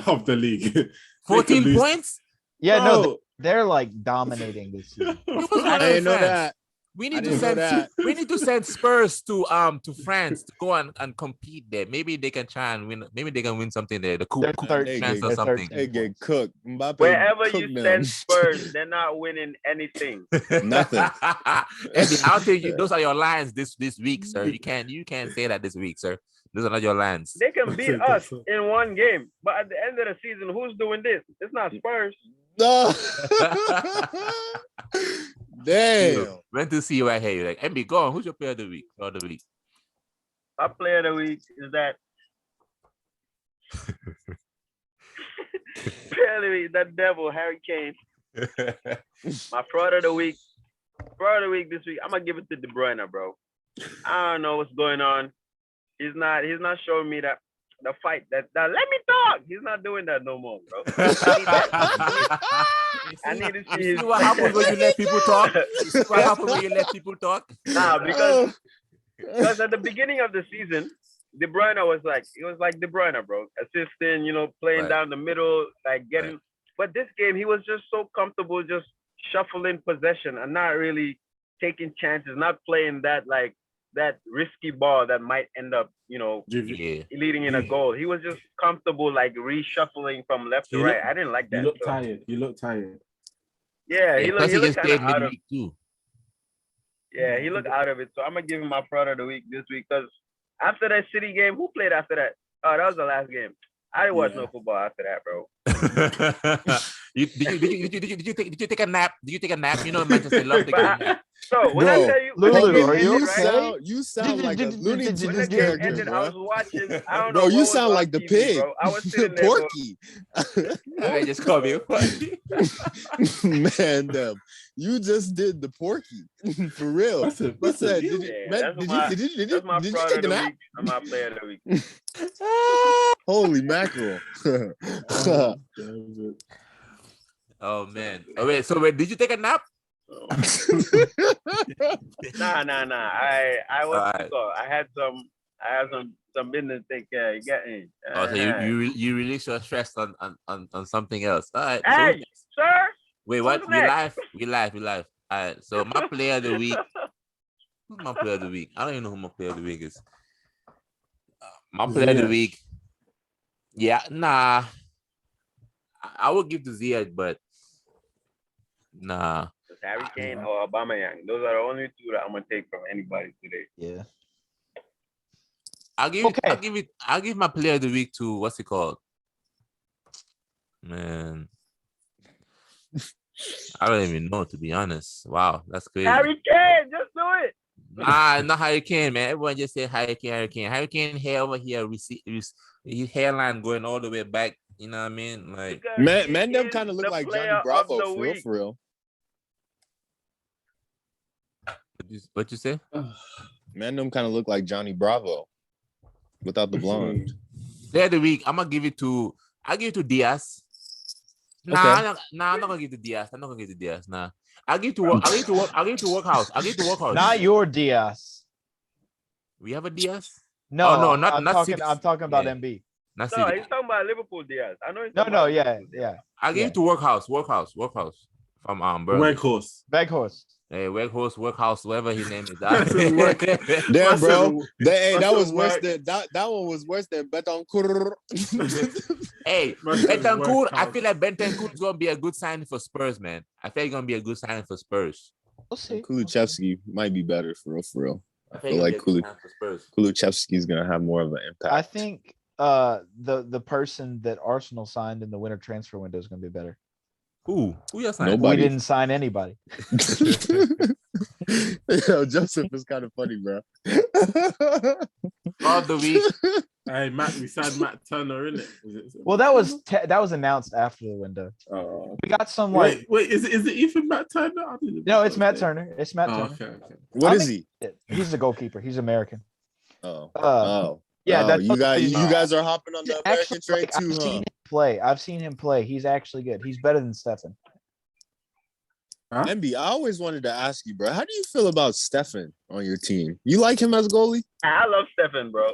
of the league. 14 points? Yeah, no. They're like dominating this season. I didn't know that. We need to send Spurs to France to go and compete there. Maybe they can try and win. Maybe they can win something there. The coup chance or something. They get cooked. Mbappe wherever you send Spurs, they're not winning anything. Nothing. Eddie, I'll tell you, those are your lines this week, sir. You can't say that this week, sir. Those are not your lines. They can beat us in one game, but at the end of the season, who's doing this? It's not Spurs. No. Damn. Went to see you right here. You're like, MB, go on. Who's your player of the week? My player of the week is that. Player of the week, that devil, Harry Kane. My fraud of the week. Fraud of the week this week. I'm gonna give it to De Bruyne, bro. I don't know what's going on. He's not showing me that the fight that let me talk. He's not doing that no more, bro. I need to see his. What happens when you let people talk? What happens when you let people talk? Nah, because at the beginning of the season, De Bruyne was like De Bruyne, bro, assisting, playing down the middle, like getting. Right. But this game, he was just so comfortable, just shuffling possession and not really taking chances, not playing that risky ball that might end up, leading in a goal. He was just comfortable, like reshuffling from left to right. I didn't like that. You look tired. Yeah, he looked kind of out of it too. Yeah, he looked out of it. So I'm gonna give him my fraud of the week this week because after that City game, who played after that? Oh, that was the last game. I didn't watch no football after that, bro. Did you take a nap? Did you take a nap? Manchester love taking a nap. So when I tell you, Lulu, are you sound like a Looney Tunes when the game ended, I was watching. I don't know. Bro, you sound like the pig. Bro. I was sitting there, Porky. They just call me Porky. Man, you just did the Porky for real. What's that? Did you take a nap? I'm my player of the week. Holy mackerel. Oh man. Oh wait, so wait, did you take a nap? Nah. I was Alright. I had some business to take care. You get me? Oh, so you release your stress on something else. All right. Hey, So, sir. wait, what? Who's We next? live. All right. So my player of the week. Who's my player of the week? I don't even know who my player of the week is. My player of the week. Yeah, nah. I would give to Ziyech, but nah. Harry Kane or Aubameyang. Those are the only two that I'm gonna take from anybody today. Yeah. I'll give my player of the week to what's it called? Man. I don't even know, to be honest. Wow, that's crazy. Harry Kane, just do it. Nah, not Harry Kane, man. Everyone just say Harry Kane. Harry Kane hair over here, his hairline going all the way back. You know what I mean? Like, man, them kind of look like Johnny Bravo, for real. What you say? Man, them kind of look like Johnny Bravo without the blonde. Player of the week, I'll give it to Diaz. Nah, I'm not gonna give it to Diaz. I'm not gonna give it to Diaz. Nah. I'll give it to Workhouse. Not your Diaz. We have a Diaz? No, oh, no, not I'm talking about MB. No, he's talking about Liverpool Diaz. I know. Yeah. I'll give it to Workhouse from Burnley. Weghorst. Hey, Workhouse, whatever his name is. Damn, bro. That was worse than that one was worse than Betancourt. Hey, Betancourt, I feel like Betancourt is gonna be a good signing for Spurs, man. I feel it's gonna be a good signing for Spurs. We'll see. Kulusevski might be better for real. I feel like Kulusevski is gonna have more of an impact. I think the person that Arsenal signed in the winter transfer window is gonna be better. Who you signed? Nobody. We didn't sign anybody. Yo, Joseph is kind of funny, bro. All the week. Hey, we signed Matt Turner, innit? Well, that was announced after the window. We got some like. Wait, is it even Matt Turner? No, it's Matt Turner. It's Matt Turner. Okay. What is he? He's the goalkeeper. He's American. Yeah, you guys are hopping on the American train too, huh? I've seen him play. He's actually good. He's better than Stefan. Huh? MB, I always wanted to ask you, bro. How do you feel about Stefan on your team? You like him as goalie? I love Stefan, bro.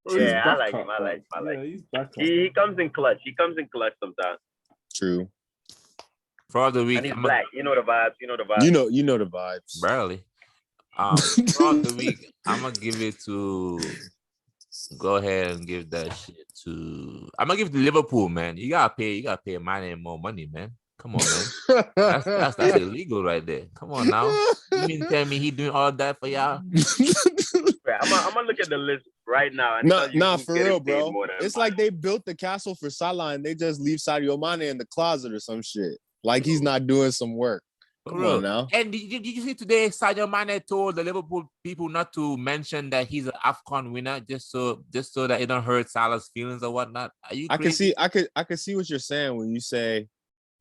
Yeah, I like him. I like him. He comes in clutch. Sometimes. True. For the week, and he's black. You know the vibes. You know the vibes. Barely. For the week, I'm gonna give it to. Go ahead and give that shit to. I'm gonna give it to Liverpool, man. You gotta pay my name more money, man. Come on, man. That's illegal right there. Come on now. You mean tell me he doing all that for y'all? I'm gonna look at the list right now. Nah, for real, bro. It's like they built the castle for Salah and they just leave Sadio Mane in the closet or some shit. Like he's not doing some work. Come on now. And did you see today Sadio Mane told the Liverpool people not to mention that he's an AFCON winner just so that it don't hurt Salah's feelings or whatnot? Are you crazy? I can see what you're saying when you say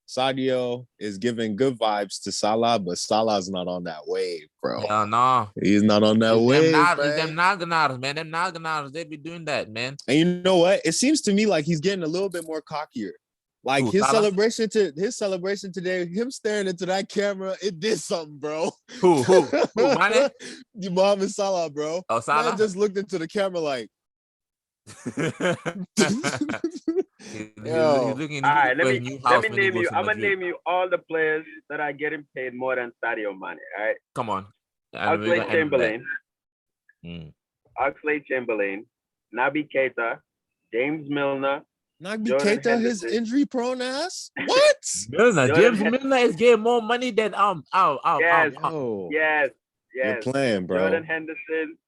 Sadio is giving good vibes to Salah, but Salah's not on that wave, bro. Hell no. He's not on that wave. Them Naganas, man. Them Naganas, they be doing that, man. And you know what? It seems to me like he's getting a little bit more cockier. Like his celebration today, him staring into that camera, it did something, bro. Who? Mane? Mohamed Salah, bro. Oh, Salah? Man just looked into the camera like. All right, let me name you. I'm gonna name you all the players that are getting paid more than Sadio Mane. All right. Come on. Oxlade-Chamberlain. Oxlade-Chamberlain. Naby Keita. James Milner. Naby Keita, his injury-prone ass. What? James Milner is getting more money than Yes. You're playing, bro. Jordan Henderson,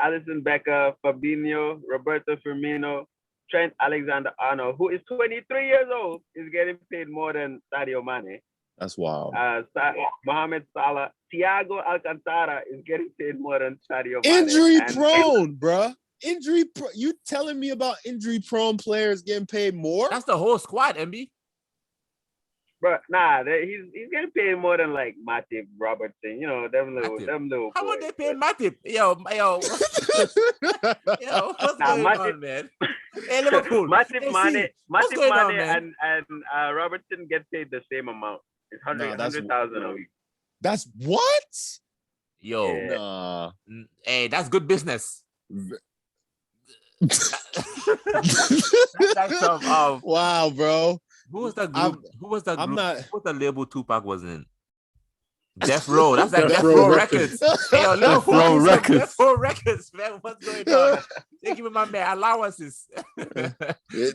Alisson Becker, Fabinho, Roberto Firmino, Trent Alexander-Arnold, who is 23 years old, is getting paid more than Sadio Mane. That's wild. Mohamed Salah, Thiago Alcantara is getting paid more than Sadio Mane. Injury-prone, bruh. You telling me about injury-prone players getting paid more? That's the whole squad, MB. But nah, he's getting paid more than like Matip, Robertson, them little. How much they pay Matip? Yo, what's going on, man? Hey, Liverpool. Matip Hey, Mane, what's going on, and man? Robertson get paid the same amount. It's 100,000 a week. That's what? Yo, Yeah. Nah. hey, that's good business. That's some wow, bro. Who was that group? Who was that group? I'm not. Who was the label Tupac was in? Death Row. That's that Death Row Row Records. Hey, yo, Death Row Records. Death Row Records, man. What's going on? They giving my man allowances. Hey,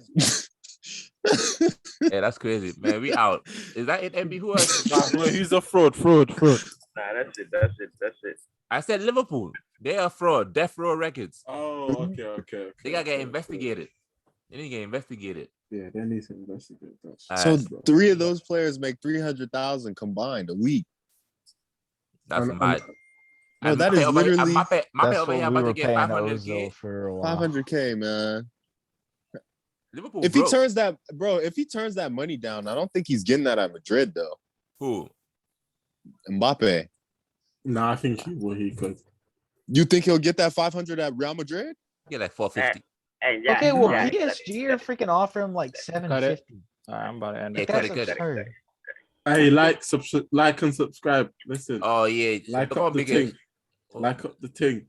that's crazy, man. We out. Is that it, MB? Who else? Nah, he's a fraud. Nah, that's it. I said Liverpool. They are fraud. Death Row Records. Oh, okay. They gotta get investigated. They need to get investigated. Yeah, they need to investigate that. So 3 of those players make 300,000 combined a week. That's mad. No, that is literally. That's what we were paying 500K for a while. 500K, man. Liverpool. If he turns that money down, I don't think he's getting that at Madrid though. Who? Mbappe. Nah, I think he could. You think he'll get that 500 at Real Madrid? Yeah, like 450. Okay, well, PSG are freaking offer him like 750. All right, I'm about to end Hey, it. cut That's it. absurd. Hey, like and subscribe. Listen. Oh yeah, Like come up on, the big thing. H. Like up the thing.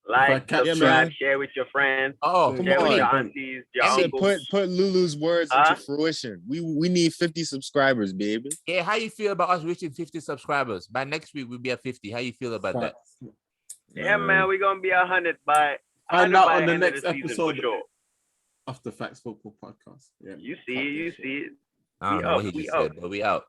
Like, Yeah, subscribe, man. share with your friends, Oh, Come share with on. your aunties, your I said uncles. put Lulu's words into fruition. We need 50 subscribers, baby. yeah. How you feel about us reaching 50 subscribers? By next week, we'll be at 50. How you feel about that? Yeah, man, we're gonna be 100 by. Find out on the end of next season, episode for sure. of the Factz Football Podcast. Yeah. You see it. I don't know what he just said, but we out.